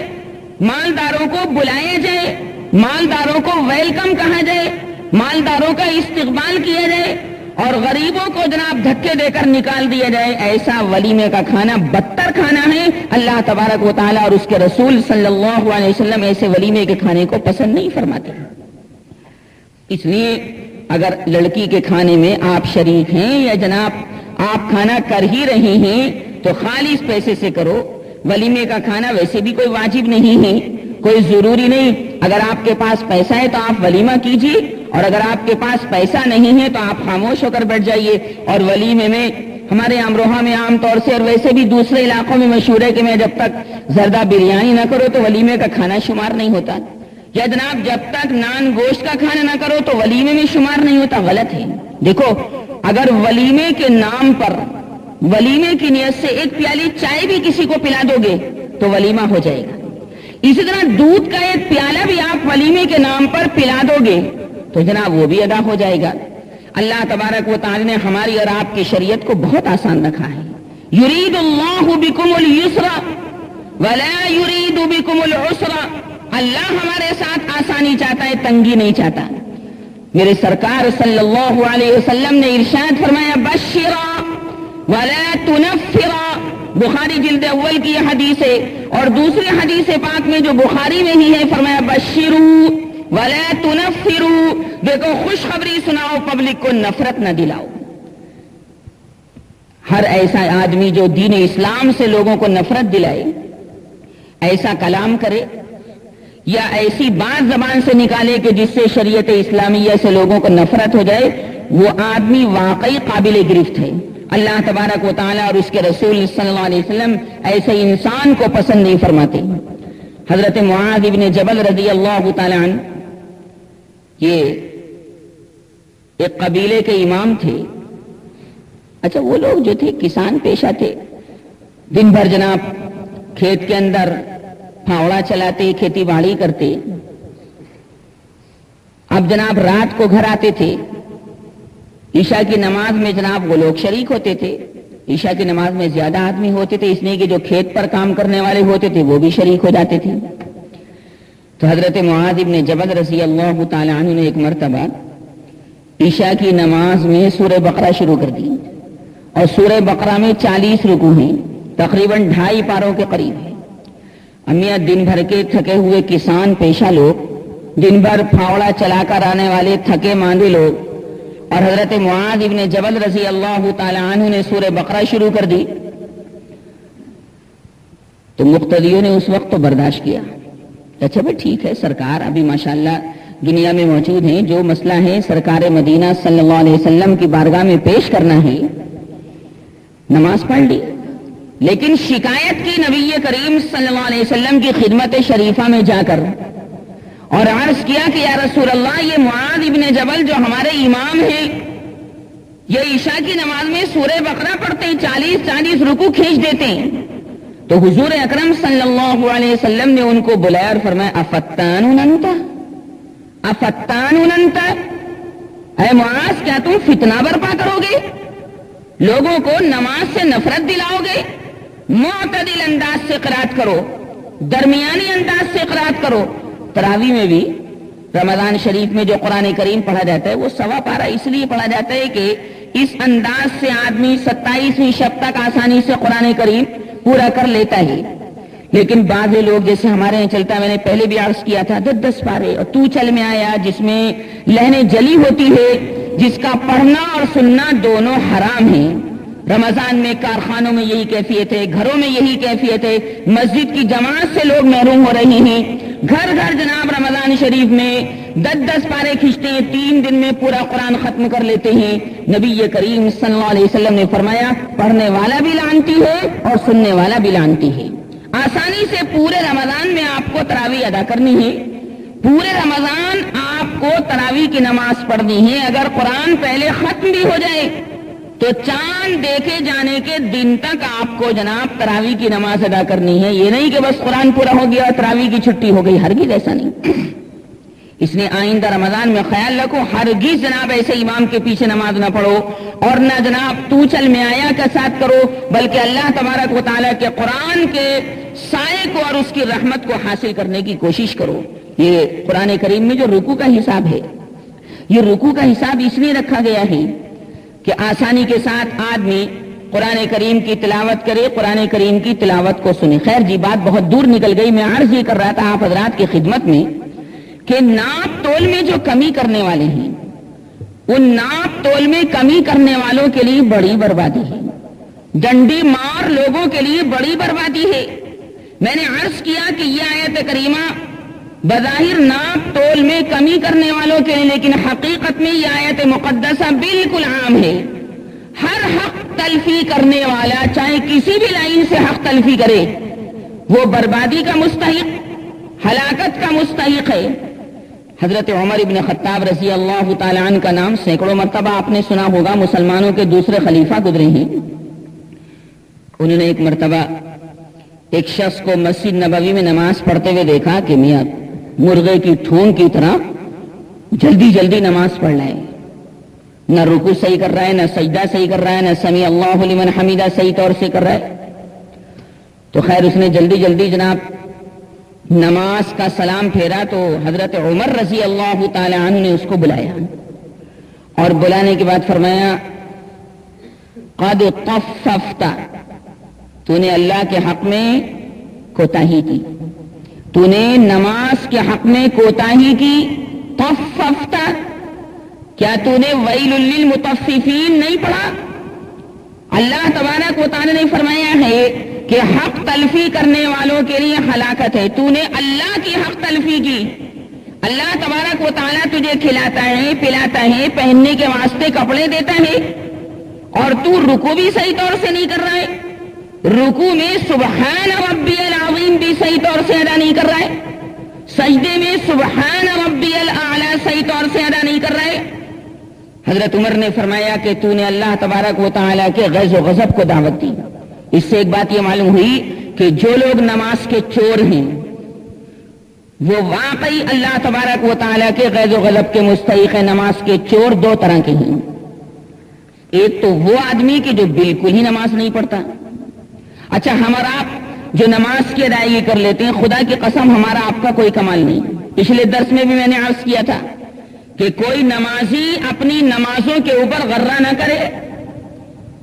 مالداروں کو بلایا جائے، مالداروں کو ویلکم کہا جائے، مالداروں کا استقبال کیا جائے اور غریبوں کو جناب دھکے دے کر نکال دیا جائے، ایسا ولیمے کا کھانا بدتر کھانا ہے۔ اللہ تبارک و تعالیٰ اور اس کے رسول صلی اللہ علیہ وسلم ایسے ولیمے کے کھانے کو پسند نہیں فرماتے۔ اس لیے اگر لڑکی کے کھانے میں آپ شریک ہیں یا جناب آپ کھانا کر ہی رہے ہیں تو خالص پیسے سے کرو۔ ولیمے کا کھانا ویسے بھی کوئی واجب نہیں ہے، کوئی ضروری نہیں۔ اگر آپ کے پاس پیسہ ہے تو آپ ولیمہ کیجیے، اور اگر آپ کے پاس پیسہ نہیں ہے تو آپ خاموش ہو کر بیٹھ جائیے۔ اور ولیمے میں ہمارے امروہہ میں عام طور سے اور ویسے بھی دوسرے علاقوں میں مشہور ہے کہ میں جب تک زردہ بریانی نہ کرو تو ولیمے کا کھانا شمار نہیں ہوتا، یا جناب جب تک نان گوشت کا کھانا نہ کرو تو ولیمے میں شمار نہیں ہوتا۔ غلط ہے۔ دیکھو اگر ولیمے کے نام پر، ولیمے کی نیت سے ایک پیالی چائے بھی کسی کو پلا دو گے تو ولیمہ ہو جائے گا۔ اسی طرح دودھ کا ایک پیالہ بھی آپ ولیمے کے نام پر پلا دو گے تو جناب وہ بھی ادا ہو جائے گا۔ اللہ تبارک و تعالی نے ہماری اور آپ کی شریعت کو بہت آسان رکھا ہے۔ یرید اللہ بکم اليسر ولا یرید بکم العسر، اللہ ہمارے ساتھ آسانی چاہتا ہے، تنگی نہیں چاہتا۔ میرے سرکار صلی اللہ علیہ وسلم نے ارشاد فرمایا بشرا ولا تنفرا، بخاری جلد اول کی یہ حدیث ہے، اور دوسری حدیث پاک میں جو بخاری میں ہی ہے فرمایا بشروا ولا تنفروا، دیکھو خوشخبری سناؤ، پبلک کو نفرت نہ دلاؤ۔ ہر ایسا آدمی جو دین اسلام سے لوگوں کو نفرت دلائے، ایسا کلام کرے یا ایسی بات زبان سے نکالے کہ جس سے شریعت اسلامیہ سے لوگوں کو نفرت ہو جائے، وہ آدمی واقعی قابل گرفت ہے۔ اللہ تبارک و تعالیٰ اور اس کے رسول صلی اللہ علیہ وسلم ایسے انسان کو پسند نہیں فرماتے۔ حضرت معاذ بن جبل رضی اللہ تعالیٰ عنہ یہ ایک قبیلے کے امام تھے. اچھا وہ لوگ جو تھے کسان پیشہ تھے, دن بھر جناب کھیت کے اندر پھاوڑا چلاتے, کھیتی باڑی کرتے. اب جناب رات کو گھر آتے تھے, عشاء کی نماز میں جناب وہ لوگ شریک ہوتے تھے. عشاء کی نماز میں زیادہ آدمی ہوتے تھے, اس لیے کہ جو کھیت پر کام کرنے والے ہوتے تھے وہ بھی شریک ہو جاتے تھے. تو حضرت معاذ ابن جبل رضی اللہ تعالی عنہ نے ایک مرتبہ عشاء کی نماز میں سورہ بقرہ شروع کر دی, اور سورہ بقرہ میں 40 رکوع ہیں, تقریباً 2.5 پاروں کے قریب ہے. امیاں دن بھر کے تھکے ہوئے کسان پیشہ لوگ, دن بھر پھاوڑا چلا کر آنے والے تھکے ماندے لوگ, اور حضرت معاذ ابن جبل رضی اللہ تعالی عنہ نے سورہ بقرہ شروع کر دی. تو مقتدیوں نے اس وقت تو برداشت کیا. اچھا بھائی ٹھیک ہے, سرکار ابھی ماشاءاللہ دنیا میں موجود ہیں, جو مسئلہ ہے سرکار مدینہ صلی اللہ علیہ وسلم کی بارگاہ میں پیش کرنا ہے, نماز پڑھ لی. لیکن شکایت کی نبی کریم صلی اللہ علیہ وسلم کی خدمت شریفہ میں جا کر, اور عرض کیا کہ یا رسول اللہ, یہ معاذ ابن جبل جو ہمارے امام ہیں, یہ عشاء کی نماز میں سورہ بقرہ پڑھتے ہیں, 40 رکوع کھینچ دیتے ہیں. تو حضور اکرم صلی اللہ علیہ وسلم نے ان کو بلایا اور فرمایا افتان انت, افتان انت, اے معاذ کیا تم فتنہ برپا کرو گے, لوگوں کو نماز سے نفرت دلاؤ گے؟ معتدل انداز سے قرات کرو, درمیانی انداز سے قرات کرو. تراویح میں بھی رمضان شریف میں جو قرآن کریم پڑھا جاتا ہے وہ 1.25 پارہ اس لیے پڑھا جاتا ہے کہ اس انداز سے آدمی 27ویں شب تک آسانی سے قرآن کریم پورا کر لیتا ہے. لیکن بعض لوگ جیسے ہمارے یہاں چلتا ہے, میں نے پہلے بھی عرض کیا تھا, 10 پارے اور تو چل میں آیا, جس میں لہنیں جلی ہوتی ہے, جس کا پڑھنا اور سننا دونوں حرام ہیں. رمضان میں کارخانوں میں یہی کیفیت ہے, گھروں میں یہی کیفیت ہے, مسجد کی جماعت سے لوگ محروم ہو رہے ہیں. گھر گھر جناب رمضان شریف میں 10 پارے کھینچتے ہیں, 3 دن میں پورا قرآن ختم کر لیتے ہیں. نبی کریم صلی اللہ علیہ وسلم نے فرمایا پڑھنے والا بھی لعنتی ہے اور سننے والا بھی لعنتی ہے. آسانی سے پورے رمضان میں آپ کو تراویح ادا کرنی ہے, پورے رمضان آپ کو تراویح کی نماز پڑھنی ہے. اگر قرآن پہلے ختم بھی ہو جائے تو چاند دیکھے جانے کے دن تک آپ کو جناب تراویح کی نماز ادا کرنی ہے. یہ نہیں کہ بس قرآن پورا ہو گیا تراویح کی چھٹی ہو گئی, ہرگز ایسا نہیں. اس لیے آئندہ رمضان میں خیال رکھو, ہرگز جناب ایسے امام کے پیچھے نماز نہ پڑھو, اور نہ جناب تو چل میں آیا کا ساتھ کرو, بلکہ اللہ تبارک و تعالیٰ کے قرآن کے سائے کو اور اس کی رحمت کو حاصل کرنے کی کوشش کرو. یہ قرآن کریم میں جو رکوع کا حساب ہے, یہ رکوع کا حساب اس لیے رکھا گیا ہے کہ آسانی کے ساتھ آدمی قرآن کریم کی تلاوت کرے, قرآن کریم کی تلاوت کو سنے. خیر جی بات بہت دور نکل گئی. میں عرض یہ کر رہا تھا آپ حضرات کی خدمت میں کہ ناپ تول میں جو کمی کرنے والے ہیں, ان ناپ تول میں کمی کرنے والوں کے لیے بڑی بربادی ہے. ڈنڈی مار لوگوں کے لیے بڑی بربادی ہے. میں نے عرض کیا کہ یہ آیت کریمہ بظاہر ناپ تول میں کمی کرنے والوں کے لیے, لیکن حقیقت میں یہ آیت مقدسہ بالکل عام ہے. ہر حق تلفی کرنے والا چاہے کسی بھی لائن سے حق تلفی کرے, وہ بربادی کا مستحق, ہلاکت کا مستحق ہے. حضرت عمر ابن خطاب رضی اللہ تعالی عنہ کا نام سینکڑوں مرتبہ آپ نے سنا ہوگا, مسلمانوں کے دوسرے خلیفہ گزرے ہیں. انہوں نے ایک مرتبہ ایک شخص کو مسجد نبوی میں نماز پڑھتے ہوئے دیکھا کہ میاں مرغے کی ٹھونگ کی طرح جلدی جلدی نماز پڑھ رہا ہے, نہ رکوع صحیح کر رہا ہے, نہ سجدہ صحیح کر رہا ہے, نہ سمیع اللہ لمن حمیدہ صحیح طور سے کر رہا ہے. تو خیر اس نے جلدی جلدی جناب نماز کا سلام پھیرا تو حضرت عمر رضی اللہ تعالی عنہ نے اس کو بلایا, اور بلانے کے بعد فرمایا قد طففت, تو نے اللہ کے حق میں کوتاہی کی, تو نے نماز کے حق میں کوتاہی کی. طففت, کیا تو نے ویل للمطففین نہیں پڑھا؟ اللہ تبارک و تعالی نے فرمایا ہے کہ حق تلفی کرنے والوں کے لیے ہلاکت ہے. تو نے اللہ کی حق تلفی کی. اللہ تبارک و تعالیٰ تجھے کھلاتا ہے, پلاتا ہے, پہننے کے واسطے کپڑے دیتا ہے, اور تو رکوع بھی صحیح طور سے نہیں کر رہا ہے. رکوع میں سبحان ربی العظیم بھی صحیح طور سے ادا نہیں کر رہا ہے. سجدے میں سبحان ربی الاعلی صحیح طور سے ادا نہیں کر رہے؟ حضرت عمر نے فرمایا کہ تو نے اللہ تبارک و تعالیٰ کے غیظ و غضب کو دعوت دی۔ اس سے ایک بات یہ معلوم ہوئی کہ جو لوگ نماز کے چور ہیں وہ واقعی اللہ تبارک و تعالیٰ کے غیظ و غضب کے مستحق ہیں۔ نماز کے چور دو طرح کے ہیں، ایک تو وہ آدمی کہ جو بالکل ہی نماز نہیں پڑھتا۔ اچھا، ہم اور آپ جو نماز کی ادائیگی کر لیتے ہیں، خدا کی قسم ہمارا آپ کا کوئی کمال نہیں۔ پچھلے درس میں بھی میں نے عرض کیا تھا کہ کوئی نمازی اپنی نمازوں کے اوپر غرہ نہ کرے۔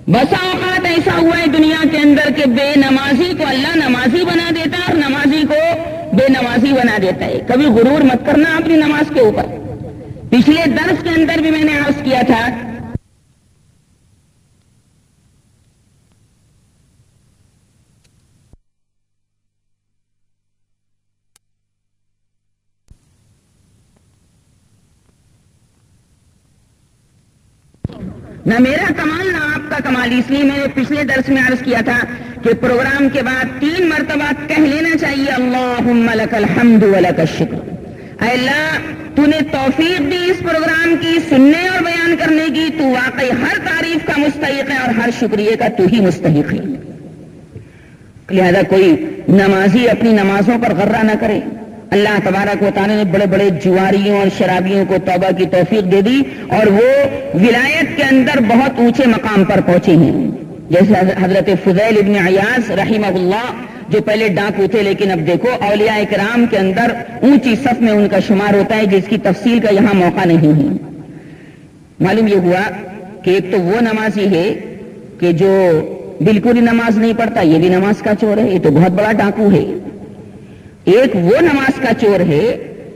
بسا اوقات ایسا ہوا ہے دنیا کے اندر کہ بے نمازی کو اللہ نمازی بنا دیتا ہے اور نمازی کو بے نمازی بنا دیتا ہے۔ کبھی غرور مت کرنا اپنی نماز کے اوپر۔ پچھلے درس کے اندر بھی میں نے عرض کیا تھا نہ میرا کمال نہ آپ کا کمال۔ اس لیے میں نے پچھلے درس میں عرض کیا تھا کہ پروگرام کے بعد 3 مرتبہ کہہ لینا چاہیے اللہم لک الحمد ولک الشکر۔ اے اللہ، تو نے توفیق دی اس پروگرام کی سننے اور بیان کرنے کی، تو واقعی ہر تعریف کا مستحق ہے اور ہر شکریہ کا تو ہی مستحق ہے۔ لہذا کوئی نمازی اپنی نمازوں پر غرہ نہ کرے۔ اللہ تبارک و تعالیٰ نے بڑے بڑے جواریوں اور شرابیوں کو توبہ کی توفیق دے دی اور وہ ولایت کے اندر بہت اونچے مقام پر پہنچے ہیں، جیسے حضرت فضیل ابن عیاض رحمہ اللہ، جو پہلے ڈاکو تھے لیکن اب دیکھو اولیاء کرام کے اندر اونچی صف میں ان کا شمار ہوتا ہے، جس کی تفصیل کا یہاں موقع نہیں ہے۔ معلوم یہ ہوا کہ ایک تو وہ نمازی ہے کہ جو بالکل ہی نماز نہیں پڑھتا، یہ بھی نماز کا چور ہے، یہ تو بہت بڑا ڈاکو ہے۔ ایک وہ نماز کا چور ہے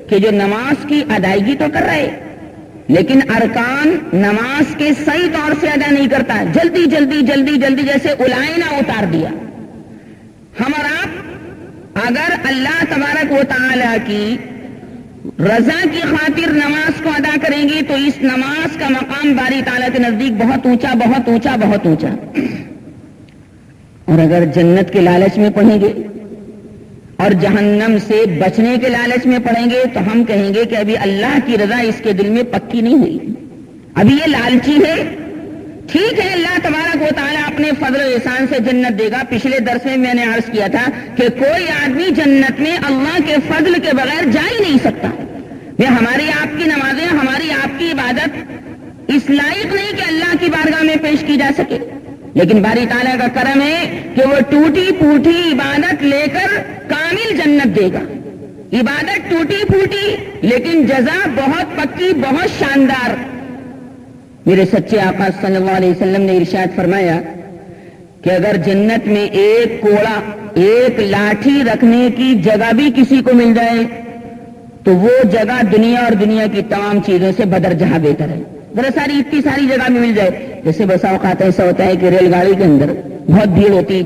کہ جو نماز کی ادائیگی تو کر رہے لیکن ارکان نماز کے صحیح طور سے ادا نہیں کرتا، جلدی جلدی جلدی جلدی جیسے الائنہ اتار دیا۔ ہم اور آپ اگر اللہ تبارک و تعالی کی رضا کی خاطر نماز کو ادا کریں گے تو اس نماز کا مقام باری تعالیٰ کے نزدیک بہت اونچا بہت اونچا بہت اونچا۔ اور اگر جنت کے لالچ میں پڑھیں گے اور جہنم سے بچنے کے لالچ میں پڑیں گے تو ہم کہیں گے کہ ابھی اللہ کی رضا اس کے دل میں پکی نہیں ہوئی، ابھی یہ لالچی ہے۔ ٹھیک ہے، اللہ تبارک و تعالیٰ اپنے فضل و احسان سے جنت دے گا۔ پچھلے درس میں میں نے عرض کیا تھا کہ کوئی آدمی جنت میں اللہ کے فضل کے بغیر جا ہی نہیں سکتا۔ یہ ہماری آپ کی نمازیں، ہماری آپ کی عبادت اس لائق نہیں کہ اللہ کی بارگاہ میں پیش کی جا سکے، لیکن باری تعالیٰ کا کرم ہے کہ وہ ٹوٹی پھوٹی عبادت لے کر کامل جنت دے گا۔ عبادت ٹوٹی پھوٹی لیکن جزا بہت پکی بہت شاندار۔ میرے سچے آقا صلی اللہ علیہ وسلم نے ارشاد فرمایا کہ اگر جنت میں ایک کوڑا ایک لاٹھی رکھنے کی جگہ بھی کسی کو مل جائے تو وہ جگہ دنیا اور دنیا کی تمام چیزوں سے بدرجہ بہتر ہے۔ ذرا ساری اتنی ساری جگہ میں مل جائے، جیسے بسا اوقات ایسا ہوتا ہے کہ ریل گاڑی کے اندر بہت بھیڑ ہوتی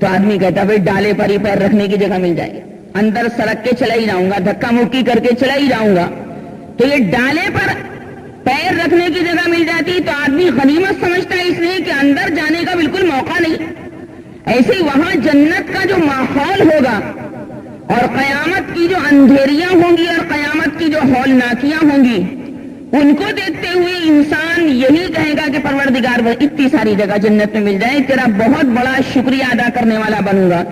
تو آدمی کہتا بھائی ڈالے پر ہی پیر رکھنے کی جگہ مل جائے، اندر سڑک کے چلا ہی جاؤں گا، دھکا مکی کر کے چلا ہی جاؤں گا، تو یہ ڈالے پر پیر رکھنے کی جگہ مل جاتی تو آدمی غنیمت سمجھتا ہے، اس لیے کہ اندر جانے کا بالکل موقع نہیں۔ ایسے ہی وہاں جنت کا جو ماحول ہوگا اور قیامت کی جو اندھیریاں ہوں گی اور قیامت کی جو ہولناکیاں ہوں گی، ان کو دیکھتے ہوئے انسان یہی کہے گا کہ پروردگار اتنی ساری جگہ جنت میں مل جائے، تیرا بہت بڑا شکریہ ادا کرنے والا بنوں گا۔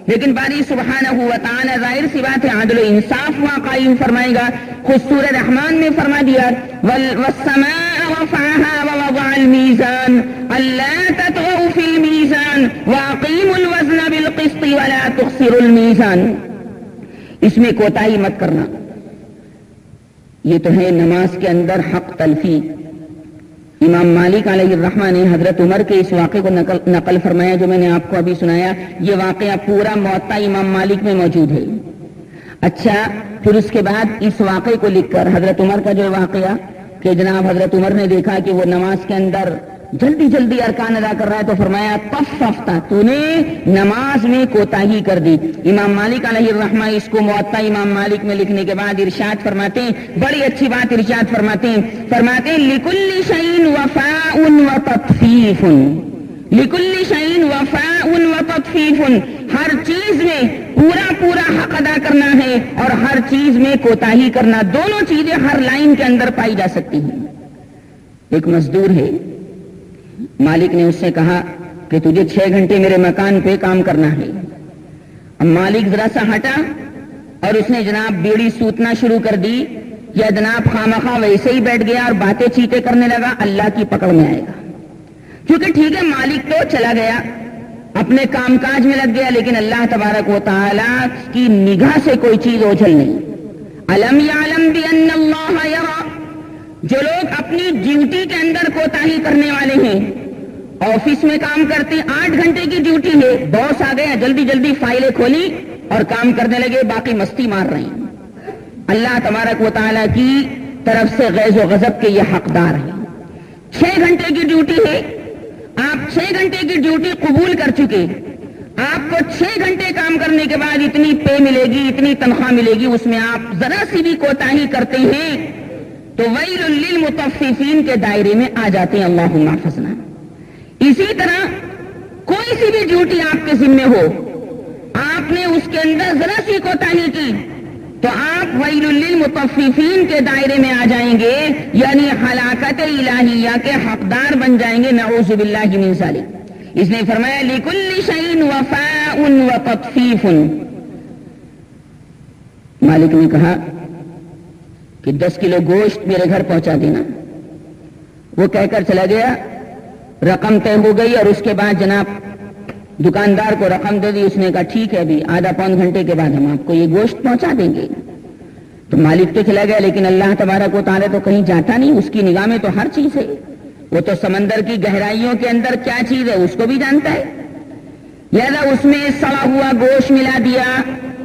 لیکن باری سبحانہ و تعالی ظاہر سی بات ہے عدل و انصاف وہاں قائم فرمائے گا۔ خود سورہ رحمان میں فرما دیا والسماء رفعها ووضع الميزان الا تطغوا في الميزان واقيموا الوزن بالقسط ولا تخسروا الميزان، اس میں کوتاہی مت کرنا۔ یہ تو ہے نماز کے اندر حق تلفی۔ امام مالک علیہ الرحمہ نے حضرت عمر کے اس واقعے کو نقل فرمایا جو میں نے آپ کو ابھی سنایا۔ یہ واقعہ پورا موطا امام مالک میں موجود ہے۔ اچھا، پھر اس کے بعد اس واقعے کو لکھ کر حضرت عمر کا جو واقعہ کہ جناب حضرت عمر نے دیکھا کہ وہ نماز کے اندر جلدی جلدی ارکان ادا کر رہا ہے تو فرمایا طففتا، تو نے نماز میں کوتاہی کر دی۔ امام مالک علیہ الرحمہ اس کو موطا امام مالک میں لکھنے کے بعد ارشاد فرماتے ہیں، بڑی اچھی بات ارشاد فرماتے ہیں لکل شیء وفاء وتطفیف، لکل شیء وفاء وتطفیف، ہر چیز میں پورا پورا حق ادا کرنا ہے اور ہر چیز میں کوتاہی کرنا، دونوں چیزیں ہر لائن کے اندر پائی جا سکتی ہیں۔ ایک مزدور ہے، مالک نے اس سے کہا کہ تجھے 6 گھنٹے میرے مکان پہ کام کرنا ہے۔ اب مالک ذرا سا ہٹا اور اس نے جناب بیڑی سوتنا شروع کر دی، یا جناب خامخواہ ویسے ہی بیٹھ گیا اور باتیں چیتیں کرنے لگا، اللہ کی پکڑ میں آئے گا۔ کیونکہ ٹھیک ہے مالک تو چلا گیا، اپنے کام کاج میں لگ گیا، لیکن اللہ تبارک و تعالیٰ کی نگاہ سے کوئی چیز اوجھل نہیں۔ الم یعلم بان اللہ یری، جو لوگ اپنی ڈیوٹی کے اندر کوتاہی کرنے والے ہیں، آفس میں کام کرتے 8 گھنٹے کی ڈیوٹی ہے، باس آ گیا، جلدی جلدی فائلیں کھولی اور کام کرنے لگے، باقی مستی مار رہے ہیں۔ اللہ تبارک و تعالیٰ کی طرف سے غیظ و غضب کے یہ حقدار ہیں۔ 6 گھنٹے کی ڈیوٹی ہے، آپ 6 گھنٹے کی ڈیوٹی قبول کر چکے، آپ کو 6 گھنٹے کام کرنے کے بعد اتنی پے ملے گی، اتنی تنخواہ ملے گی، اس میں آپ ذرا سی بھی کوتاہی کرتے ہیں تو ویل للمطففین کے دائرے میں آ جاتے ہیں، اللہم احفظنا۔ اسی طرح کوئی سی بھی ڈیوٹی آپ کے ذمہ ہو، آپ نے اس کے اندر ذرا سی کوتاہی کی تو آپ ویل للمطففین کے دائرے میں آ جائیں گے، یعنی ہلاکت الہیہ کے حقدار بن جائیں گے، نعوذ باللہ من ذالک۔ اس نے فرمایا لکل شیء وفاء وتطفیف۔ مالک نے کہا کہ 10 کلو گوشت میرے گھر پہنچا دینا۔ وہ کہہ کر چلا گیا، رقم طے ہو گئی اور اس کے بعد جناب دکاندار کو رقم دے دی، اس نے کہا ٹھیک ہے ابھی آدھا پون گھنٹے کے بعد ہم آپ کو یہ گوشت پہنچا دیں گے۔ تو مالک تو چلا گیا، لیکن اللہ تبارک و تعالیٰ تو کہیں جاتا نہیں، اس کی نگاہ میں تو ہر چیز ہے، وہ تو سمندر کی گہرائیوں کے اندر کیا چیز ہے اس کو بھی جانتا ہے۔ لہذا اس میں سڑا ہوا گوشت ملا دیا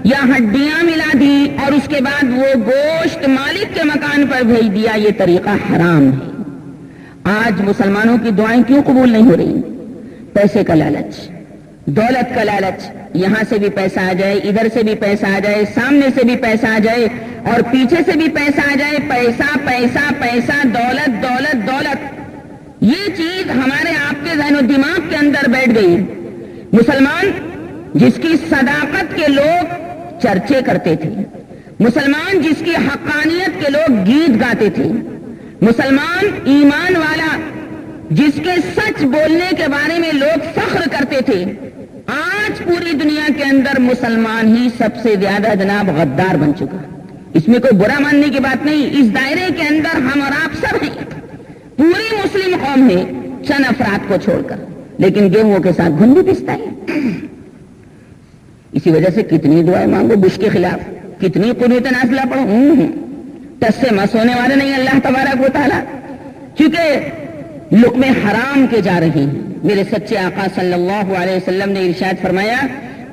یا ہڈیاں ملا دی اور اس کے بعد وہ گوشت مالک کے مکان پر بھیج دیا، یہ طریقہ حرام ہے۔ آج مسلمانوں کی دعائیں کیوں قبول نہیں ہو رہی؟ پیسے کا لالچ، دولت کا لالچ، یہاں سے بھی پیسہ آ جائے، ادھر سے بھی پیسہ آ جائے، سامنے سے بھی پیسہ آ جائے اور پیچھے سے بھی پیسہ آ جائے، پیسہ پیسہ پیسہ، دولت دولت دولت، یہ چیز ہمارے آپ کے ذہن و دماغ کے اندر بیٹھ گئی۔ مسلمان جس کی صداقت کے لوگ چرچے کرتے تھے، مسلمان جس کی حقانیت کے لوگ گیت گاتے تھے، مسلمان ایمان والا جس کے سچ بولنے کے بارے میں لوگ فخر کرتے تھے، آج پوری دنیا کے اندر مسلمان ہی سب سے زیادہ جناب غدار بن چکا۔ اس میں کوئی برا ماننے کی بات نہیں، اس دائرے کے اندر ہم اور آپ سب ہیں، پوری مسلم قوم ہے چند افراد کو چھوڑ کر، لیکن گیہوں کے ساتھ گھن بھی پستا ہے۔ اسی وجہ سے کتنی دعائیں مانگو بش کے خلاف، کتنی قنوت نازلہ پڑھو، ٹس سے مس ہونے والے نہیں اللہ تبارک و تعالیٰ، کیونکہ لقمے حرام کے جا رہے ہیں۔ میرے سچے آقا صلی اللہ علیہ وسلم نے ارشاد فرمایا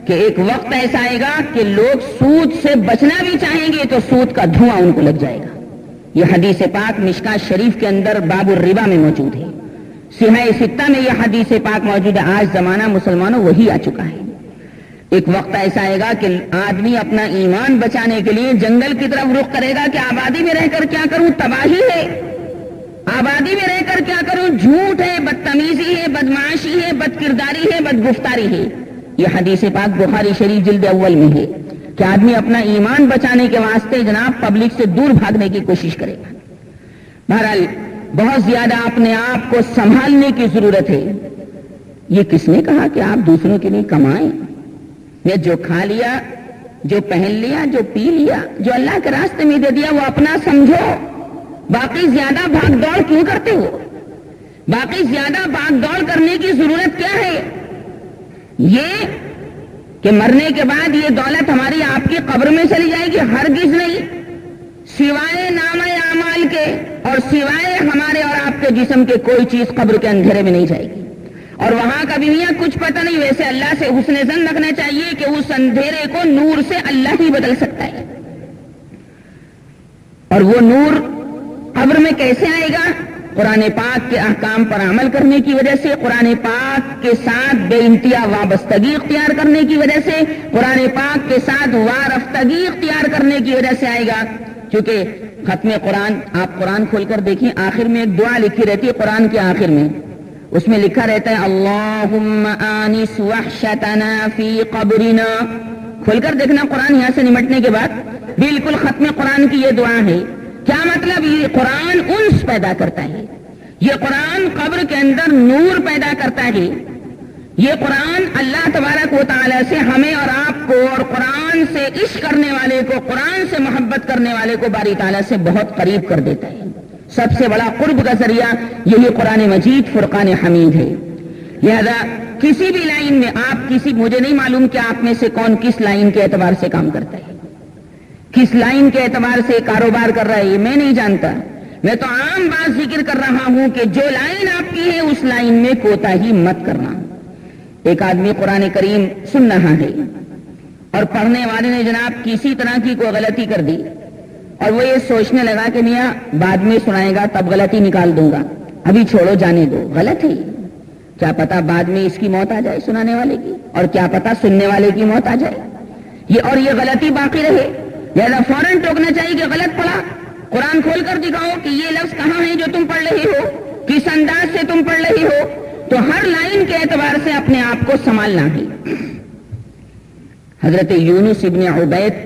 کہ ایک وقت ایسا آئے گا کہ لوگ سود سے بچنا بھی چاہیں گے تو سود کا دھواں ان کو لگ جائے گا۔ یہ حدیث پاک مشکات شریف کے اندر باب الربا میں موجود ہے، صحیح ستہ میں یہ حدیث پاک موجود ہے۔ آج زمانہ مسلمانوں وہی آ چکا ہے۔ ایک وقت ایسا آئے گا کہ آدمی اپنا ایمان بچانے کے لیے جنگل کی طرف رخ کرے گا کہ آبادی میں رہ کر کیا کروں، تباہی ہے، آبادی میں رہ کر کیا کروں، جھوٹ ہے، بدتمیزی ہے، بدمعاشی ہے، بد کرداری ہے، بدگفتاری ہے۔ یہ حدیث پاک بخاری شریف جلد اول میں ہے کہ آدمی اپنا ایمان بچانے کے واسطے جناب پبلک سے دور بھاگنے کی کوشش کرے گا۔ بہرحال بہت زیادہ اپنے آپ کو سنبھالنے کی ضرورت ہے۔ یہ کس نے کہا کہ آپ دوسروں کے لیے کمائیں؟ یہ جو کھا لیا، جو پہن لیا، جو پی لیا، جو اللہ کے راستے میں دے دیا وہ اپنا سمجھو، باقی زیادہ بھاگ دوڑ کیوں کرتے ہو؟ باقی زیادہ بھاگ دوڑ کرنے کی ضرورت کیا ہے؟ یہ کہ مرنے کے بعد یہ دولت ہماری آپ کی قبر میں چلی جائے گی، ہرگز نہیں، سوائے نامہ اعمال کے اور سوائے ہمارے اور آپ کے جسم کے کوئی چیز قبر کے اندھیرے میں نہیں جائے گی، اور وہاں کا بھی میاں کچھ پتہ نہیں۔ ویسے اللہ سے حسن ظن رکھنا چاہیے کہ اس اندھیرے کو نور سے اللہ ہی بدل سکتا ہے، اور وہ نور قبر میں کیسے آئے گا؟ قرآن پاک کے احکام پر عمل کرنے کی وجہ سے، قرآن پاک کے ساتھ بے انتہا وابستگی اختیار کرنے کی وجہ سے، قرآن پاک کے ساتھ وارفتگی اختیار کرنے کی وجہ سے آئے گا۔ کیونکہ ختم قرآن، آپ قرآن کھول کر دیکھیں، آخر میں ایک دعا لکھی رہتی ہے قرآن کے آخر میں، اس میں لکھا رہتا ہے اللہم آنس وحشتنا فی قبرنا. کھول کر دیکھنا قرآن یہاں سے نمٹنے کے بعد بالکل ختم قرآن کی یہ دعا ہے. کیا مطلب؟ یہ قرآن انس پیدا کرتا ہے، یہ قرآن قبر کے اندر نور پیدا کرتا ہے. یہ قرآن اللہ تبارک و تعالیٰ سے ہمیں اور آپ کو اور قرآن سے عشق کرنے والے کو، قرآن سے محبت کرنے والے کو باری تعالیٰ سے بہت قریب کر دیتا ہے. سب سے بڑا قرب کا ذریعہ یہی قرآن مجید فرقان حمید ہے. لہذا کسی بھی لائن میں آپ مجھے نہیں معلوم کہ آپ میں سے کون کس لائن کے اعتبار سے کام کرتا ہے، کس لائن کے اعتبار سے کاروبار کر رہا ہے، یہ میں نہیں جانتا. میں تو عام بات ذکر کر رہا ہوں کہ جو لائن آپ کی ہے اس لائن میں کوتاہی مت کرنا. ایک آدمی قرآن کریم سن رہا ہے اور پڑھنے والے نے جناب کسی طرح کی کوئی غلطی کر دی اور وہ یہ سوچنے لگا کہ میاں بعد میں سنائے گا تب غلطی نکال دوں گا، ابھی چھوڑو جانے دو. غلط ہے. کیا پتا بعد میں اس کی موت آ جائے سنانے والے کی، اور کیا پتا سننے والے کی موت آ جائے، یہ غلطی باقی رہے. لہذا فوراً ٹوکنا چاہیے کہ غلط پڑھا. قرآن کھول کر دکھاؤ کہ یہ لفظ کہاں ہے جو تم پڑھ رہے ہو، کس انداز سے تم پڑھ رہے ہو. تو ہر لائن کے اعتبار سے اپنے آپ کو سنبھالنا ہے. حضرت یونس ابن عبید،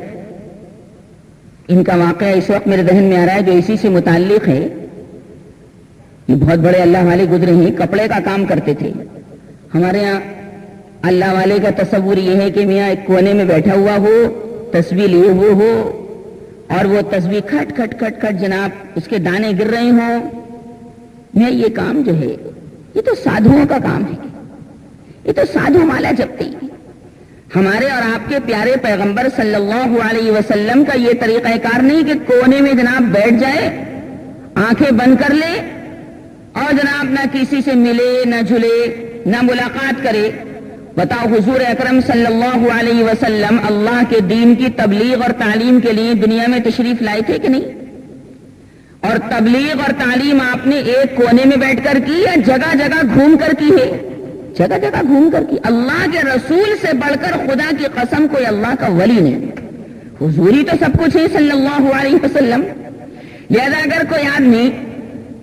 ان کا واقعہ اس وقت میرے ذہن میں آ رہا ہے جو اسی سے متعلق ہے. یہ بہت بڑے اللہ والے گزرے ہیں، کپڑے کا کام کرتے تھے. ہمارے ہاں اللہ والے کا تصور یہ ہے کہ میاں ایک کونے میں بیٹھا ہوا ہو، تسبیح لیے ہوئے ہو، اور وہ تسبیح کھٹ کھٹ کھٹ کھٹ جناب اس کے دانے گر رہے ہوں. میاں یہ کام جو ہے یہ تو سادھوؤں کا کام ہے، یہ تو سادھو مالا جپتے ہیں. ہمارے اور آپ کے پیارے پیغمبر صلی اللہ علیہ وسلم کا یہ طریقہ کار نہیں کہ کونے میں جناب بیٹھ جائے، آنکھیں بند کر لے اور جناب نہ کسی سے ملے نہ جھلے نہ ملاقات کرے. بتاؤ حضور اکرم صلی اللہ علیہ وسلم اللہ کے دین کی تبلیغ اور تعلیم کے لیے دنیا میں تشریف لائے تھے کہ نہیں؟ اور تبلیغ اور تعلیم آپ نے ایک کونے میں بیٹھ کر کی یا جگہ جگہ گھوم کر کی ہے؟ جگہ جگہ گھوم کر کی. اللہ کے رسول سے بڑھ کر خدا کی قسم کوئی اللہ کا ولی نہیں. حضوری تو سب کچھ ہے صلی اللہ علیہ وسلم. لہذا اگر کوئی آدمی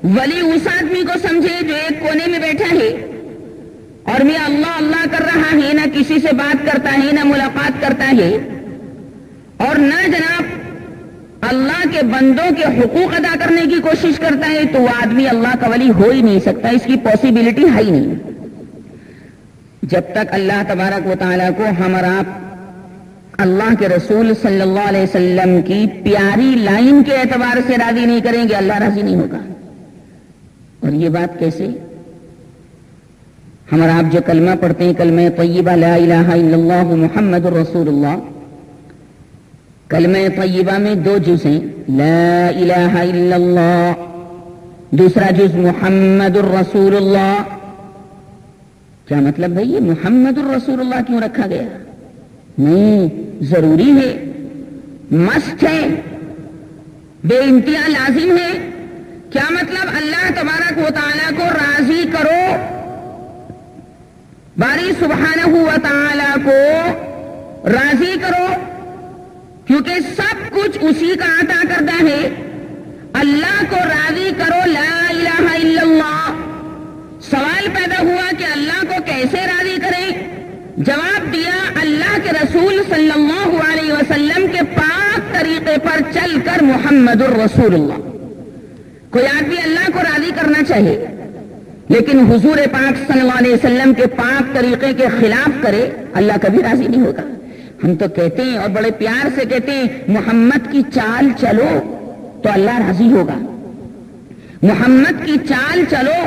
ولی اس آدمی کو سمجھے جو ایک کونے میں بیٹھا ہے اور میں اللہ اللہ کر رہا ہے، نہ کسی سے بات کرتا ہے نہ ملاقات کرتا ہے اور نہ جناب اللہ کے بندوں کے حقوق ادا کرنے کی کوشش کرتا ہے، تو وہ آدمی اللہ کا ولی ہو ہی نہیں سکتا. اس کی پاسبلٹی ہے ہی نہیں. جب تک اللہ تبارک و تعالیٰ کو ہم اور آپ اللہ کے رسول صلی اللہ علیہ وسلم کی پیاری لائن کے اعتبار سے راضی نہیں کریں گے، اللہ راضی نہیں ہوگا. اور یہ بات کیسے؟ ہم اور آپ جو کلمہ پڑھتے ہیں، کلمہ طیبہ لا الہ الا اللہ محمد الرسول اللہ، کلمہ طیبہ میں 2 جز ہیں، لا الہ الا اللہ، دوسرا جز محمد الرسول اللہ. کیا مطلب بھائی یہ محمد الرسول اللہ کیوں رکھا گیا؟ نہیں، ضروری ہے، مست ہے، بے انتہا لازم ہے. کیا مطلب؟ اللہ تبارک و تعالیٰ کو راضی کرو، باری سبحانہ و تعالیٰ کو راضی کرو، کیونکہ سب کچھ اسی کا عطا کردہ ہے. اللہ کو راضی کرو، لا الہ الا اللہ. سوال پیدا ہوا کہ اللہ کو کیسے راضی کریں؟ جواب دیا اللہ کے رسول صلی اللہ علیہ وسلم کے پاک طریقے پر چل کر محمد الرسول اللہ. کوئی آدمی اللہ کو راضی کرنا چاہے لیکن حضور پاک صلی اللہ علیہ وسلم کے پاک طریقے کے خلاف کرے، اللہ کبھی راضی نہیں ہوگا. ہم تو کہتے ہیں اور بڑے پیار سے کہتے ہیں محمد کی چال چلو تو اللہ راضی ہوگا، محمد کی چال چلو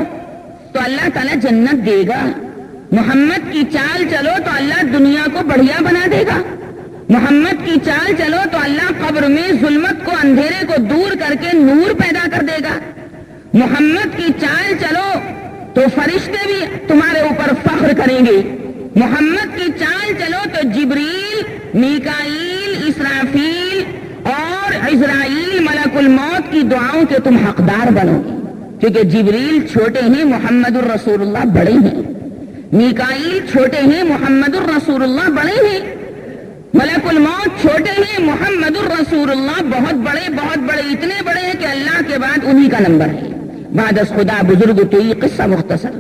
تو اللہ تعالیٰ جنت دے گا، محمد کی چال چلو تو اللہ دنیا کو بڑھیا بنا دے گا، محمد کی چال چلو تو اللہ قبر میں ظلمت کو، اندھیرے کو دور کر کے نور پیدا کر دے گا، محمد کی چال چلو تو فرشتے بھی تمہارے اوپر فخر کریں گے، محمد کی چال چلو تو جبریل، میکائیل، اسرافیل اور عزرائیل ملک الموت کی دعاؤں کے تم حقدار بنو گے. کیونکہ جبریل چھوٹے ہیں، محمد الرسول اللہ بڑے ہیں، میکائیل چھوٹے ہیں، محمد الرسول اللہ بڑے ہیں، ملک الموت چھوٹے ہیں، محمد الرسول اللہ بہت بڑے، بہت بڑے، اتنے بڑے ہیں کہ اللہ کے بعد انہی کا نمبر ہے. بعد از خدا بزرگ تو یہ قصہ مختصر.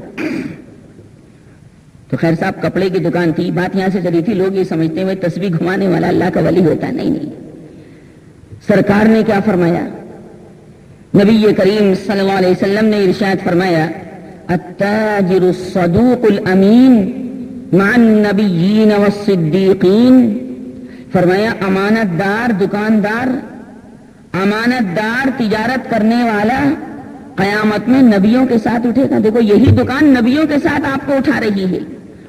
تو خیر صاحب کپڑے کی دکان تھی، بات یہاں سے چلی تھی، لوگ یہ سمجھتے ہوئے تسبیح گھمانے والا اللہ کا ولی ہوتا ہے، نہیں سرکار نے کیا فرمایا؟ نبی کریم صلی اللہ علیہ وسلم نے ارشاد فرمایا التاجر الصدوق الامین مع النبیین والصدیقین، فرمایا امانت دار دکاندار، امانت دار تجارت کرنے والا قیامت میں نبیوں کے ساتھ اٹھے گا۔ دیکھو یہی دکان نبیوں کے ساتھ آپ کو اٹھا رہی ہے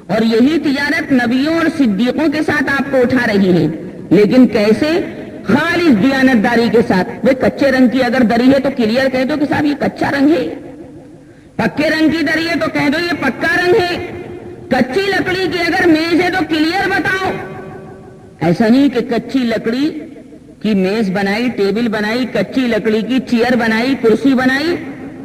اور یہی تجارت نبیوں اور صدیقوں کے ساتھ آپ کو اٹھا رہی ہے، لیکن کیسے؟ خالص دیانت داری کے ساتھ۔ وہ کچے رنگ کی اگر دری ہے تو کلیئر کہہ دو کہ صاحب یہ کچا رنگ ہے، پکے رنگ کی دری ہے تو کہہ دو یہ پکا رنگ ہے، کچی لکڑی کی اگر میز ہے تو کلیئر بتاؤ۔ ایسا نہیں کہ کچی لکڑی کی میز بنائی، ٹیبل بنائی، کچی لکڑی کی چیئر بنائی، کرسی بنائی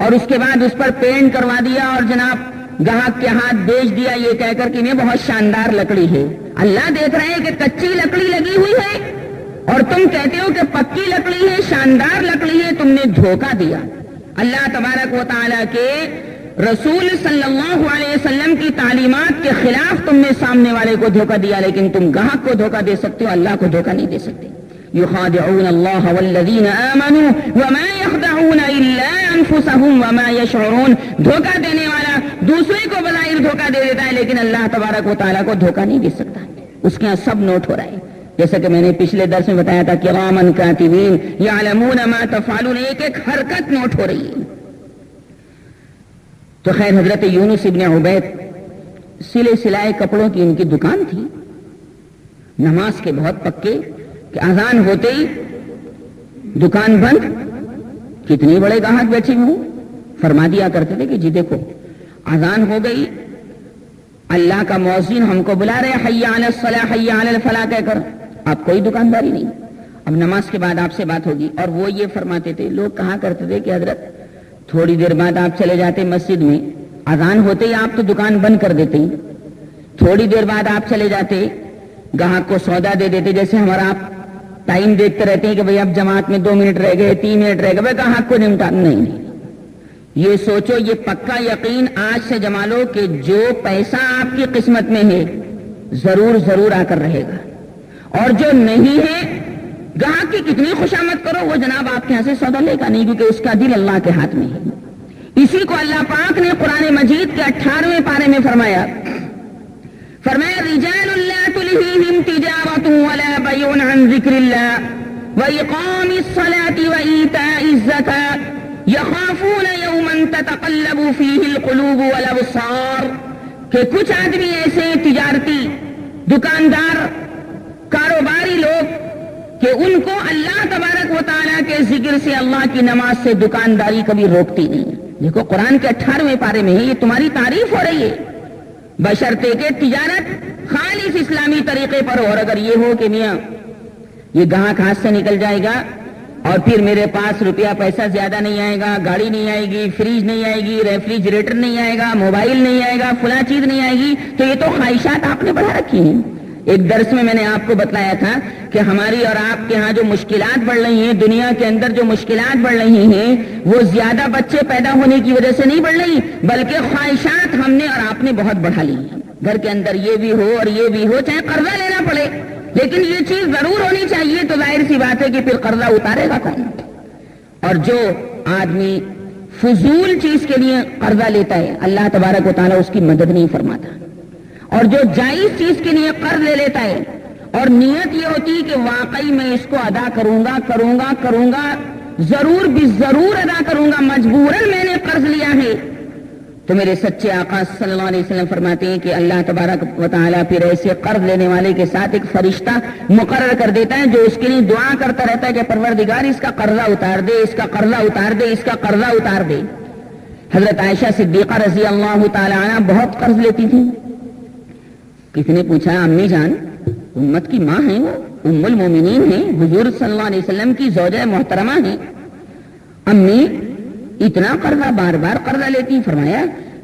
اور اس کے بعد اس پر پینٹ کروا دیا اور جناب گاہک کے ہاتھ بیچ دیا یہ کہہ کر کہ یہ بہت شاندار لکڑی ہے۔ اللہ دیکھ رہے ہیں کہ کچی لکڑی لگی ہوئی ہے اور تم کہتے ہو کہ پکی لکڑی ہے، شاندار لکڑی ہے، تم نے دھوکہ دیا۔ اللہ تبارک و تعالیٰ کے رسول صلی اللہ علیہ وسلم کی تعلیمات کے خلاف تم نے سامنے والے کو دھوکہ دیا، لیکن تم گاہک کو دھوکہ دے سکتے ہو، اللہ کو دھوکہ نہیں دے سکتے۔ یخادعون اللہ والذین آمنوا وما یخدعون الا انفسهم وما یشعرون، دھوکہ دینے والا دوسرے کو بظاہر دھوکہ دے دیتا ہے لیکن اللہ تبارک و تعالیٰ کو دھوکہ نہیں دے سکتا، اس کے یہاں سب نوٹ ہو رہا ہے۔ جیسا کہ میں نے پچھلے درس میں بتایا تھا کراما کاتبین یعلمون ما تفعلون، ایک ایک حرکت نوٹ ہو رہی ہے۔ تو خیر حضرت یونس ابن عبید سلے سلائے کپڑوں کی ان کی دکان تھی، نماز کے بہت پکے کہ اذان ہوتے ہی دکان بند، کتنی بڑے گاہک بیٹھے ہوں، فرما دیا کرتے تھے کہ جی دیکھو اذان ہو گئی، اللہ کا مؤذن ہم کو بلا رہے حی علی الصلاح حی علی الفلاح کہہ کر، آپ کوئی دکانداری نہیں، اب نماز کے بعد آپ سے بات ہوگی۔ اور وہ یہ فرماتے تھے، لوگ کہا کرتے تھے کہ حضرت تھوڑی دیر بعد آپ چلے جاتے مسجد میں، اذان ہوتے ہی آپ تو دکان بند کر دیتے، تھوڑی دیر بعد آپ چلے جاتے گاہک کو سودا دے دیتے، جیسے ہمارا آپ ٹائم دیکھتے رہتے ہیں کہ بھئی اب جماعت میں 2 منٹ رہ گئے، 3 منٹ رہ گئے، بھئی گاہک کو نمٹا نہیں۔ یہ سوچو، یہ پکا یقین آج سے جما لو کہ جو پیسہ آپ کی قسمت میں ہے ضرور ضرور آ کر رہے گا، اور جو نہیں ہے گاہک کی کتنی خوشامد کرو وہ جناب آپ کے یہاں سے سودا لے گا نہیں، کیونکہ اس کا دل اللہ کے ہاتھ میں ہے۔ اسی کو اللہ پاک نے قرآن مجید کے 18ویں پارے میں فرمایا رجال لا تلہیہم تجارۃ ولا بیع عن ذکر اللہ وإقام الصلاة وإیتاء الزکاة یخافون یوما تتقلب فیہ القلوب والابصار، کہ کچھ آدمی ایسے تجارتی دکاندار کاروباری لوگ کہ ان کو اللہ تبارک و تعالیٰ کے ذکر سے، اللہ کی نماز سے دکانداری کبھی روکتی نہیں۔ دیکھو قرآن کے 18ویں پارے میں ہے، یہ تمہاری تعریف ہو رہی ہے، بشرطے کہ تجارت خالص اسلامی طریقے پر ہو۔ اور اگر یہ ہو کہ میاں یہ گاہک ہاتھ سے نکل جائے گا اور پھر میرے پاس روپیہ پیسہ زیادہ نہیں آئے گا، گاڑی نہیں آئے گی، فریج نہیں آئے گی، ریفریجریٹر نہیں آئے گا، موبائل نہیں آئے گا، فلاں چیز نہیں آئے گی، تو یہ تو خواہشات آپ نے بڑھا رکھی ہیں۔ ایک درس میں نے آپ کو بتلایا تھا کہ ہماری اور آپ کے ہاں جو مشکلات بڑھ رہی ہیں، دنیا کے اندر جو مشکلات بڑھ رہی ہیں، وہ زیادہ بچے پیدا ہونے کی وجہ سے نہیں بڑھ رہی، بلکہ خواہشات ہم نے اور آپ نے بہت بڑھا لی ہیں۔ گھر کے اندر یہ بھی ہو اور یہ بھی ہو، چاہے قرضہ لینا پڑے، لیکن یہ چیز ضرور ہونی چاہیے، تو ظاہر سی بات ہے کہ پھر قرضہ اتارے گا کون؟ اور جو آدمی فضول چیز کے لیے قرضہ لیتا ہے اللہ تبارک و تعالیٰ اس کی مدد نہیں فرماتا، اور جو جائز چیز کے لیے قرض لے لیتا ہے اور نیت یہ ہوتی ہے کہ واقعی میں اس کو ادا کروں گا ضرور بھی ضرور ادا کروں گا، مجبوراً میں نے قرض لیا ہے، تو میرے سچے آقا صلی اللہ علیہ وسلم فرماتے ہیں کہ اللہ تبارک و تعالیٰ پھر ایسے قرض لینے والے کے ساتھ ایک فرشتہ مقرر کر دیتا ہے جو اس کے لیے دعا کرتا رہتا ہے کہ پروردگار اس کا قرضہ اتار دے، اس کا قرضہ اتار دے، اس کا قرضہ اتار دے۔ حضرت عائشہ صدیقہ رضی اللہ تعالی عنہ بہت قرض لیتی تھی۔ کسی نے پوچھا امی جان، امت کی ماں ہیں، وہ ام المومنین ہیں، حضور صلی اللہ علیہ وسلم کی زوجہ محترمہ ہیں، امی اتنا قرضہ بار بار قرضہ لیتی؟ فرمایا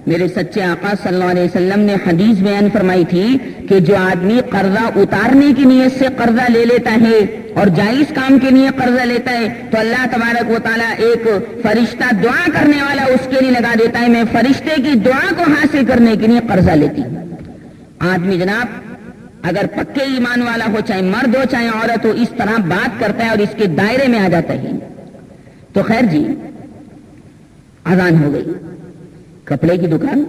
میرے سچے آقا صلی اللہ علیہ وسلم نے حدیث بیان فرمائی تھی کہ جو آدمی قرضہ اتارنے کی نیت سے قرضہ لے لیتا ہے اور جائز کام کے لیے قرضہ لیتا ہے تو اللہ تبارک و تعالیٰ ایک فرشتہ دعا کرنے والا اس کے لیے لگا دیتا ہے، میں فرشتے کی دعا کو حاصل کرنے کے لیے قرضہ لیتی ہوں۔ آدمی جناب اگر پکے ایمان والا ہو، چاہے مرد ہو چاہے عورت ہو، اس طرح بات کرتا ہے اور اس کے دائرے میں آ جاتا ہے. تو خیر جی، اذان ہو گئی. کپڑے کی دکان،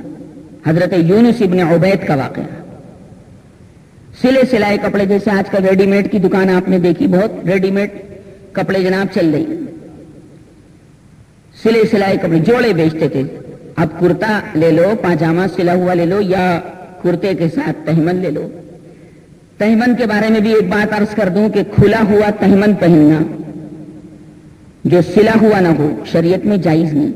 حضرت یونس ابن عبید کا واقعہ. سلے سلائے کپڑے، جیسے آج کل ریڈی میڈ کی دکان آپ نے دیکھی، بہت ریڈی میڈ کپڑے جناب چل رہی. سلے سلائے کپڑے جوڑے بیچتے تھے. اب کرتا لے لو، پاجامہ سلا ہوا لے لو، یا کرتے کے ساتھ تہمن لے لو. تہمن کے بارے میں بھی ایک بات عرض کر دوں کہ کھلا ہوا تہمن پہننا جو سلا ہوا نہ ہو شریعت میں جائز نہیں.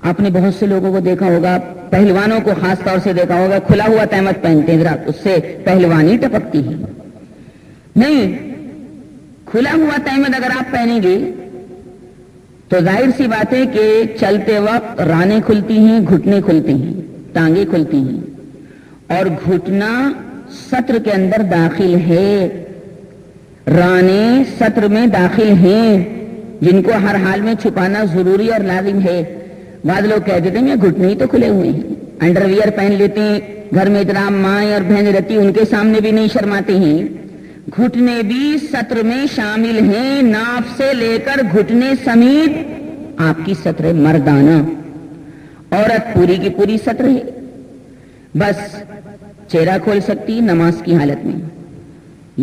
آپ نے بہت سے لوگوں کو دیکھا ہوگا، پہلوانوں کو خاص طور سے دیکھا ہوگا، کھلا ہوا تہمت پہنتے ہیں، ذرا اس سے پہلوانی ٹپکتی ہے. نہیں، کھلا ہوا تہمت اگر آپ پہنیں گے تو ظاہر سی بات ہے کہ چلتے وقت رانیں کھلتی ہیں، گھٹنے کھلتے ہیں، ٹانگیں کھلتی ہیں، اور گھٹنا سطر کے اندر داخل ہے، رانے سطر میں داخل ہیں، جن کو ہر حال میں چھپانا ضروری اور لازم ہے. بعض لوگ کہتے تھے میں گھٹنے ہی تو کھلے ہوئے ہیں، انڈر ویئر پہن لیتے ہیں، گھر میں اتنا مائیں اور بہنیں رہتی ان کے سامنے بھی نہیں شرماتے ہیں. گھٹنے بھی سطر میں شامل ہیں، ناف سے لے کر گھٹنے سمیت آپ کی سطر مردانہ. عورت پوری کی پوری سطر ہے، بس چہرہ کھول سکتی نماز کی حالت میں،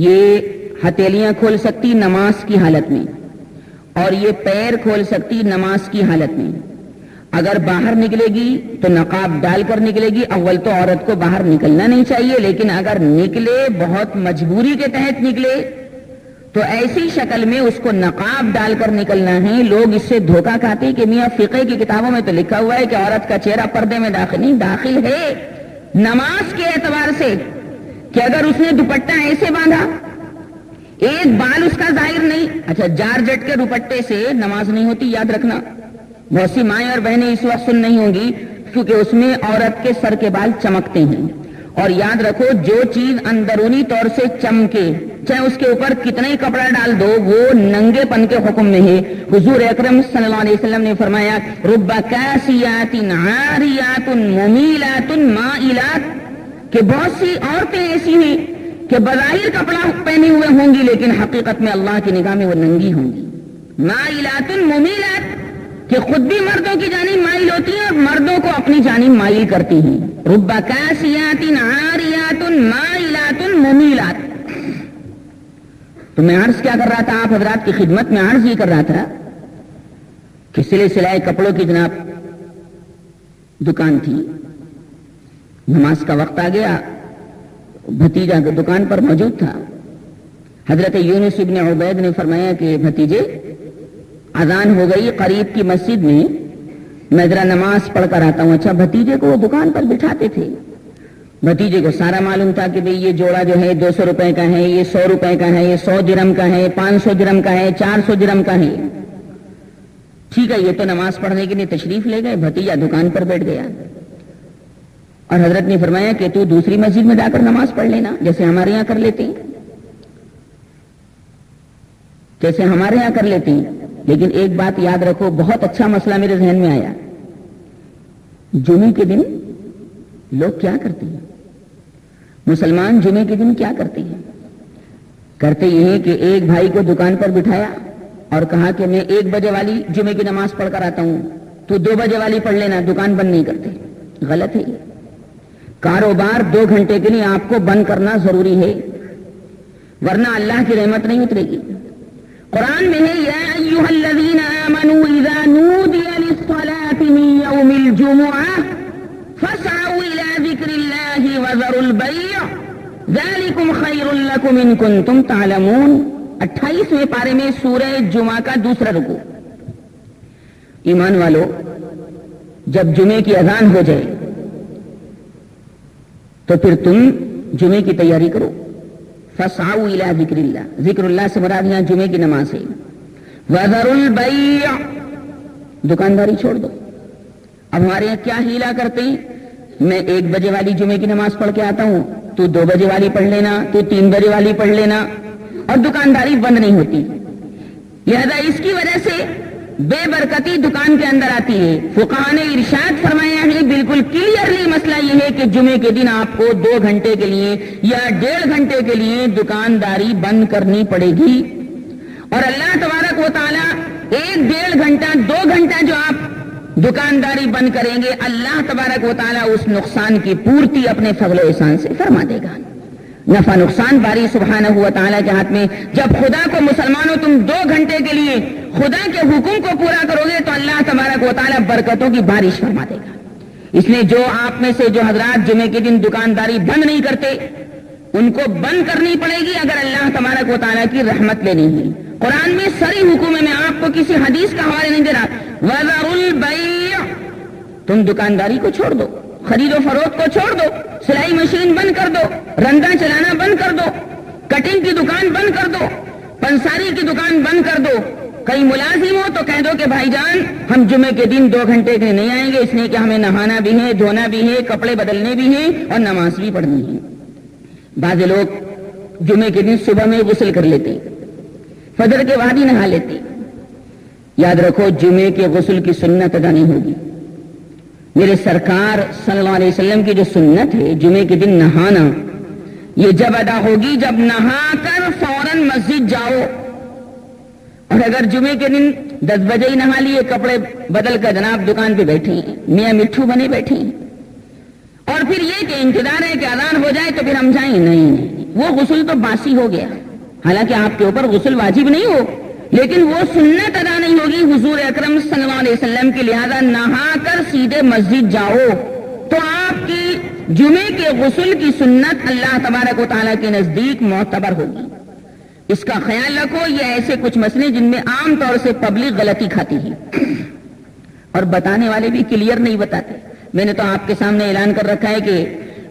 یہ ہتھیلیاں کھول سکتی نماز کی حالت میں، اور یہ پیر کھول سکتی نماز کی حالت میں. اگر باہر نکلے گی تو نقاب ڈال کر نکلے گی. اول تو عورت کو باہر نکلنا نہیں چاہیے، لیکن اگر نکلے، بہت مجبوری کے تحت نکلے، تو ایسی شکل میں اس کو نقاب ڈال کر نکلنا ہے. لوگ اس سے دھوکہ کھاتے ہیں کہ میاں فقہ کی کتابوں میں تو لکھا ہوا ہے کہ عورت کا چہرہ پردے میں داخل نہیں، داخل ہے نماز کے اعتبار سے، کہ اگر اس نے دوپٹہ ایسے باندھا، ایک بال اس کا ظاہر نہیں. اچھا، جارجٹ کے دوپٹے سے نماز نہیں ہوتی، یاد رکھنا. بہت سی مائیں اور بہنیں اس وقت سن نہیں ہوں گی، کیونکہ اس میں عورت کے سر کے بال چمکتے ہیں. اور یاد رکھو، جو چیز اندرونی طور سے چمکے، چاہے اس کے اوپر کتنا ہی کپڑا ڈال دو، وہ ننگے پن کے حکم میں ہے. حضور اکرم صلی اللہ علیہ وسلم نے فرمایا، رب کاسیات عاریات ممیلات مائلات، کہ بہت سی عورتیں ایسی ہیں کہ بظاہر کپڑا پہنے ہوئے ہوں گی لیکن حقیقت میں اللہ کی نگاہ میں وہ ننگی ہوں گی. مائلات ممیلات، کہ خود بھی مردوں کی جانب مائل ہوتی ہیں اور مردوں کو اپنی جانب مائل کرتی ہیں. رب کاسیات عاریات مائلات ممیلات. تو میں عرض کیا کر رہا تھا آپ حضرات کی خدمت میں؟ عرض یہ کر رہا تھا کہ سلے سلائے کپڑوں کی جناب دکان تھی. نماز کا وقت آ گیا، بھتیجا دکان پر موجود تھا. حضرت یونس ابن عبید نے فرمایا کہ بھتیجے، اذان ہو گئی، قریب کی مسجد میں ذرا نماز پڑھ کر آتا ہوں. اچھا، بھتیجے کو وہ دکان پر بٹھاتے تھے. بھتیجے کو سارا معلوم تھا کہ بھئی یہ جوڑا جو ہے 200 روپے کا ہے، یہ 100 روپے کا ہے، یہ 100 درہم کا ہے، 500 درہم کا ہے، 400 درہم کا ہے. ٹھیک ہے، یہ تو نماز پڑھنے کے لیے تشریف لے گئے. بھتیجا دکان پر بیٹھ گیا اور حضرت نے فرمایا کہ تو دوسری مسجد میں جا کر نماز پڑھ لینا، جیسے ہمارے یہاں کر لیتے ہیں، جیسے ہمارے یہاں کر لیتے ہیں. لیکن ایک بات یاد رکھو، بہت اچھا مسئلہ میرے ذہن میں آیا. جمعے کے دن لوگ کیا کرتے ہیں؟ مسلمان جمعے کے دن کیا کرتے ہیں؟ کرتے یہ ہے کہ ایک بھائی کو دکان پر بٹھایا اور کہا کہ میں 1 بجے والی جمعے کی نماز پڑھ کر آتا ہوں، تو 2 بجے والی پڑھ لینا، دکان بند نہیں کرتے. غلط ہے. کاروبار 2 گھنٹے کے لیے آپ کو بند کرنا ضروری ہے، ورنہ اللہ کی رحمت نہیں اترے گی. قرآن میں ہے، یا ایھا الذین آمنوا اذا نودی للصلاۃ من یوم الجمعہ فاسعوا الی ذکر اللہ وذروا البیع ذلکم خیر لکم ان کنتم تعلمون. 28ویں پارے میں سورہ جمعہ کا دوسرا رکوع. ایمان والو، جب جمعے کی اذان ہو جائے تو پھر تم جمعے کی تیاری کرو. فاسعوا الی ذکر اللہ، ذکر اللہ سے مراد یہاں جمعے کی نماز ہے. وذروا البیع، دکانداری چھوڑ دو. اب ہمارے یہاں کیا ہیلا کرتے ہیں، میں 1 بجے والی جمعے کی نماز پڑھ کے آتا ہوں، تو 2 بجے والی پڑھ لینا، تو 3 بجے والی پڑھ لینا، اور دکانداری بند نہیں ہوتی. لہذا اس کی وجہ سے بے برکتی دکان کے اندر آتی ہے. فقہاء نے ارشاد فرمایا ہے بالکل کلیئرلی مسئلہ یہ ہے کہ جمعے کے دن آپ کو 2 گھنٹے کے لیے یا 1.5 گھنٹے کے لیے دکانداری بند کرنی پڑے گی. اور اللہ تبارک و تعالیٰ 1-1.5 گھنٹہ 2 گھنٹہ جو آپ دکانداری بند کریں گے, اللہ تبارک و تعالیٰ اس نقصان کی پورتی اپنے فضل و احسان سے فرما دے گا. نفع نقصان باری سبحانہ ہوا تعالیٰ کے ہاتھ میں. جب خدا کو مسلمانوں تم 2 گھنٹے کے لیے خدا کے حکم کو پورا کرو گے تو اللہ تبارک و تعالیٰ برکتوں کی بارش فرما دے گا. اس لیے جو آپ میں سے جو حضرات جمعے کے دن دکانداری بند نہیں کرتے ان کو بند کرنی پڑے گی اگر اللہ تبارک و تعالیٰ کی رحمت لینی ہے. قرآن میں سری حکم ہے, میں آپ کو کسی حدیث کا حوالے نہیں دے رہا. وَذَرُوا الْبَيْعَ, تم دکانداری کو چھوڑ دو, خرید و فروخت کو چھوڑ دو, سلائی مشین بند کر دو, رندہ چلانا بند کر دو, کٹنگ کی دکان بند کر دو, پنساری کی دکان بند کر دو. کئی ملازم ہو تو کہہ دو کہ بھائی جان ہم جمعے کے دن 2 گھنٹے کے نہیں آئیں گے, اس لیے کہ ہمیں نہانا بھی ہے, دھونا بھی ہے, کپڑے بدلنے بھی ہیں اور نماز بھی پڑھنی ہے. بعض لوگ جمعے کے دن صبح میں غسل کر لیتے, فجر کے بعد ہی نہا لیتے. یاد رکھو جمعے کے غسل کی سنت ادا نہیں ہوگی. میرے سرکار صلی اللہ علیہ وسلم کی جو سنت ہے جمعے کے دن نہانا, یہ جب ادا ہوگی جب نہا کر فوراً مسجد جاؤ. اور اگر جمعے کے دن 10 بجے ہی نہا لیے, کپڑے بدل کر جناب دکان پہ بیٹھے ہیں, میاں مٹھو بنے بیٹھے ہیں, اور پھر یہ کہ انتظار ہے کہ اذان ہو جائے تو پھر ہم جائیں, نہیں, وہ غسل تو باسی ہو گیا. حالانکہ آپ کے اوپر غسل واجب نہیں ہو, لیکن وہ سنت ادا نہیں ہوگی حضور اکرم صلی اللہ علیہ وسلم کی. لہذا نہا کر سیدھے مسجد جاؤ تو آپ کی جمعے کے غسل کی سنت اللہ تبارک و تعالیٰ کے نزدیک معتبر ہوگی. اس کا خیال رکھو. یہ ایسے کچھ مسئلے جن میں عام طور سے پبلک غلطی کھاتی ہے اور بتانے والے بھی کلیئر نہیں بتاتے. میں نے تو آپ کے سامنے اعلان کر رکھا ہے کہ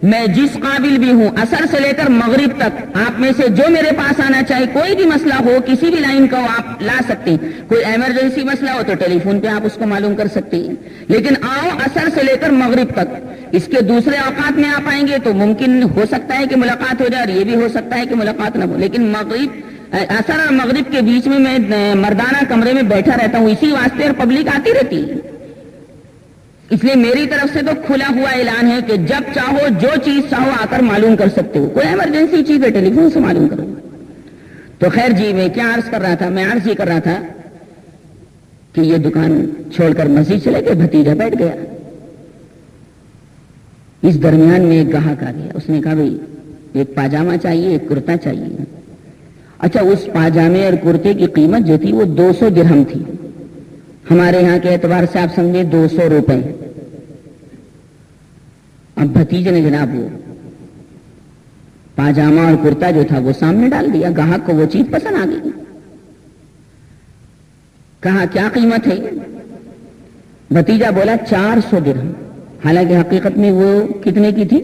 میں جس قابل بھی ہوں, عصر سے لے کر مغرب تک آپ میں سے جو میرے پاس آنا چاہے, کوئی بھی مسئلہ ہو, کسی بھی لائن کا ہو, آپ لا سکتے ہیں. کوئی ایمرجنسی مسئلہ ہو تو ٹیلی فون پہ آپ اس کو معلوم کر سکتے ہیں. لیکن آؤ عصر سے لے کر مغرب تک. اس کے دوسرے اوقات میں آپ آئیں گے تو ممکن ہو سکتا ہے کہ ملاقات ہو جائے, اور یہ بھی ہو سکتا ہے کہ ملاقات نہ ہو. لیکن عصر اور مغرب کے بیچ میں مردانہ کمرے میں بیٹھا رہتا ہوں, اسی واسطے, اور پبلک آتی رہتی ہے. اس لیے میری طرف سے تو کھلا ہوا اعلان ہے کہ جب چاہو جو چیز چاہو آ کر معلوم کر سکتے ہو. کوئی ایمرجنسی چیز ہے ٹیلی فون سے معلوم کرو. تو خیر جی, میں کیا عرض کر رہا تھا, میں عرض یہ کر رہا تھا کہ یہ دکان چھوڑ کر مسجد چلے گئے, بھتیجا بیٹھ گیا. اس درمیان میں ایک گاہک آ گیا. اس نے کہا بھائی ایک پاجامہ چاہیے, ایک کرتا چاہیے. اچھا, اس پاجامے اور کرتے کی قیمت جو تھی وہ 200 درہم تھی. ہمارے یہاں کے اعتبار سے آپ سمجھیں 200 روپے. اب بھتیجے نے جناب وہ پاجامہ اور کرتا جو تھا وہ سامنے ڈال دیا. گاہک کو وہ چیز پسند آ گئی. کہا کیا قیمت ہے؟ بھتیجا بولا 400 درہم. حالانکہ حقیقت میں وہ کتنے کی تھی؟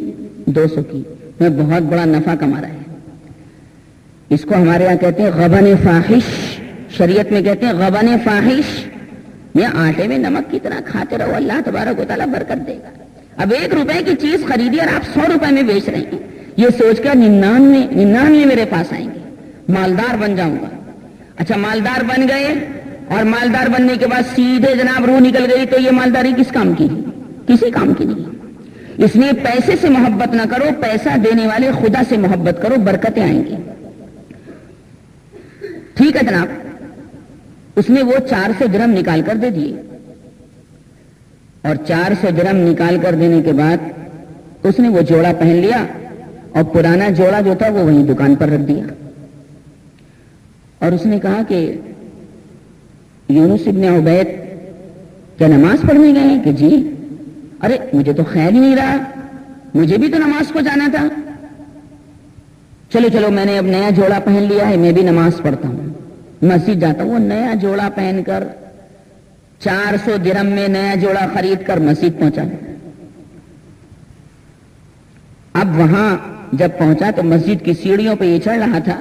200 کی. میں بہت بڑا نفع کما رہا ہے. اس کو ہمارے یہاں کہتے ہیں غبن فاحش, شریعت میں کہتے ہیں غبن فاحش. یہ آٹے میں نمک کی طرح کھاتے رہو, اللہ تبارک و تعالیٰ برکت دے گا. اب 1 روپے کی چیز خریدی اور آپ 100 روپے میں بیچ رہے ہیں, یہ سوچ کر 99 میرے پاس آئیں گے, مالدار بن جاؤں گا. اچھا, مالدار بن گئے, اور مالدار بننے کے بعد سیدھے جناب روح نکل گئی, تو یہ مالداری کس کام کی؟ کسی کام کی نہیں. اس لیے پیسے سے محبت نہ کرو, پیسہ دینے والے خدا سے محبت کرو, برکتیں آئیں گی. ٹھیک ہے جناب. اس نے وہ 400 درہم نکال کر دے دیے, اور 400 درہم نکال کر دینے کے بعد اس نے وہ جوڑا پہن لیا, اور پرانا جوڑا جو تھا وہ وہیں دکان پر رکھ دیا. اور اس نے کہا کہ یونس ابن عبید کیا نماز پڑھنے گئے ہیں؟ کہ جی. ارے مجھے تو خیال ہی نہیں رہا, مجھے بھی تو نماز کو جانا تھا. چلو چلو, میں نے اب نیا جوڑا پہن لیا ہے, میں بھی نماز پڑھتا ہوں, مسجد جاتا ہوں. وہ نیا جوڑا پہن کر 400 درہم میں نیا جوڑا خرید کر مسجد پہنچا. اب وہاں جب پہنچا تو مسجد کی سیڑھیوں پہ یہ چڑھ رہا تھا,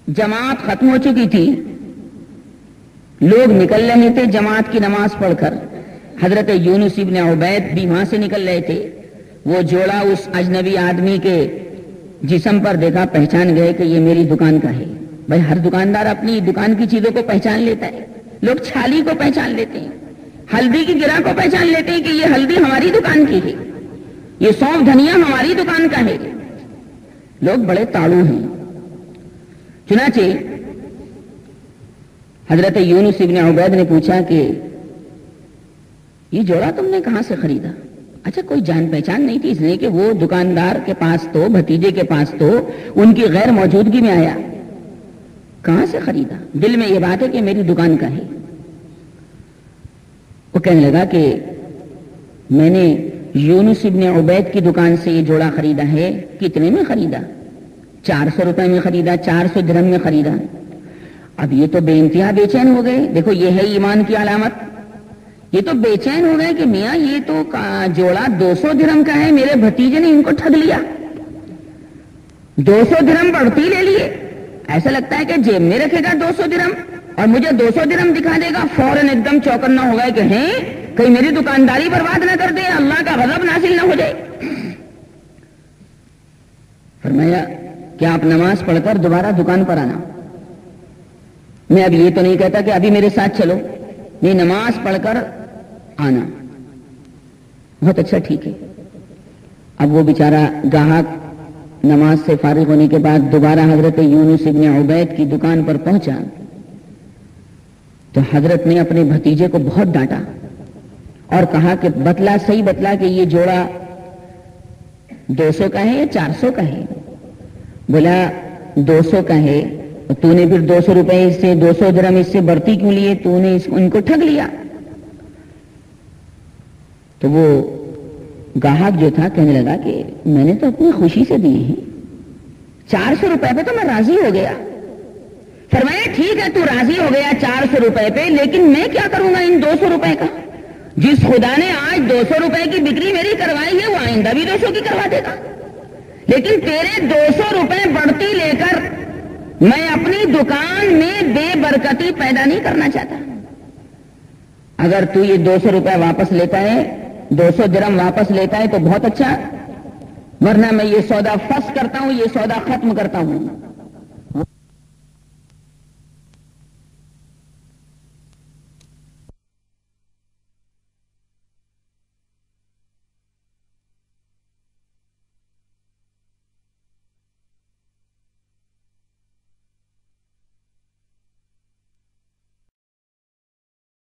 جماعت ختم ہو چکی تھی, لوگ نکل رہے تھے جماعت کی نماز پڑھ کر. حضرت یونس ابن عبید بھی وہاں سے نکل رہے تھے. وہ جوڑا اس اجنبی آدمی کے جسم پر دیکھا, پہچان گئے کہ یہ میری دکان کا ہے. بھائی ہر دکاندار اپنی دکان کی چیزوں کو پہچان لیتا ہے. لوگ چھالی کو پہچان لیتے ہیں، ہلدی کی گرہ کو پہچان لیتے ہیں کہ یہ ہلدی ہماری دکان کی ہے، یہ سونف دھنیا ہماری دکان کا ہے. لوگ بڑے تاڑو ہیں. چنانچہ حضرت یونس ابن عبید نے پوچھا کہ یہ جوڑا تم نے کہاں سے خریدا؟ اچھا کوئی جان پہچان نہیں تھی، اس لیے کہ وہ دکاندار کے پاس تو، بھتیجے کے پاس تو ان کی غیر موجودگی میں آیا. کہاں سے خریدا؟ دل میں یہ بات ہے کہ میری دکان کا ہے. وہ کہنے لگا کہ میں نے یونس ابن عبید کی دکان سے یہ جوڑا خریدا ہے. کتنے میں خریدا؟ 400 روپے میں خریدا، 400 درہم میں خریدا. اب یہ تو بے انتہا بے چین ہو گئے. دیکھو یہ ہے ایمان کی علامت. یہ تو بے چین ہو گئے کہ میاں یہ تو جوڑا 200 درہم کا ہے، میرے بھتیجے نے ان کو ٹھگ لیا، 200 درہم بڑھتی لے لیے. ایسا لگتا ہے کہ جیب میں رکھے گا 200 درہم اور مجھے 200 درہم دکھا دے گا، فوراً ایک دم چوکنا ہو گئے کہ ہیں کہیں میری دکانداری برباد نہ کر دے، اللہ کا غضب نازل نہ ہو جائے. فرمایا کہ آپ نماز پڑھ کر دوبارہ دکان پر آنا. میں اب یہ تو نہیں کہتا کہ ابھی میرے ساتھ چلو، نہیں، نماز پڑھ کر آنا. بہت اچھا، ٹھیک ہے. اب وہ بیچارہ گاہک نماز سے فارغ ہونے کے بعد دوبارہ حضرت یونس ابن عبید کی دکان پر پہنچا تو حضرت نے اپنے بھتیجے کو بہت ڈانٹا اور کہا کہ بتلا، صحیح بتلا کہ یہ جوڑا 200 کا ہے یا 400 کا ہے؟ بولا 200 کا ہے. تو نے پھر 200 روپے اس سے، 200 درہم اس سے بڑھتی کیوں لیے؟ تو نے ان کو ٹھگ لیا. تو وہ گاہک جو تھا کہنے لگا کہ میں نے تو اپنی خوشی سے دیے ہیں، 400 روپے پہ تو میں راضی ہو گیا. فرمایا ٹھیک ہے تو راضی ہو گیا 400 روپے پہ، لیکن میں کیا کروں گا ان 200 روپے کا؟ جس خدا نے آج 200 روپے کی بکری میری کروائی ہے وہ آئندہ بھی 200 کی کروا دے گا. لیکن تیرے 200 روپے بڑھتی لے کر میں اپنی دکان میں بے برکتی پیدا نہیں کرنا چاہتا. اگر تو یہ 200 روپے واپس لیتا ہے، 200 درہم واپس لیتا ہے تو بہت اچھا، ورنہ میں یہ سودا فس کرتا ہوں، یہ سودا ختم کرتا ہوں.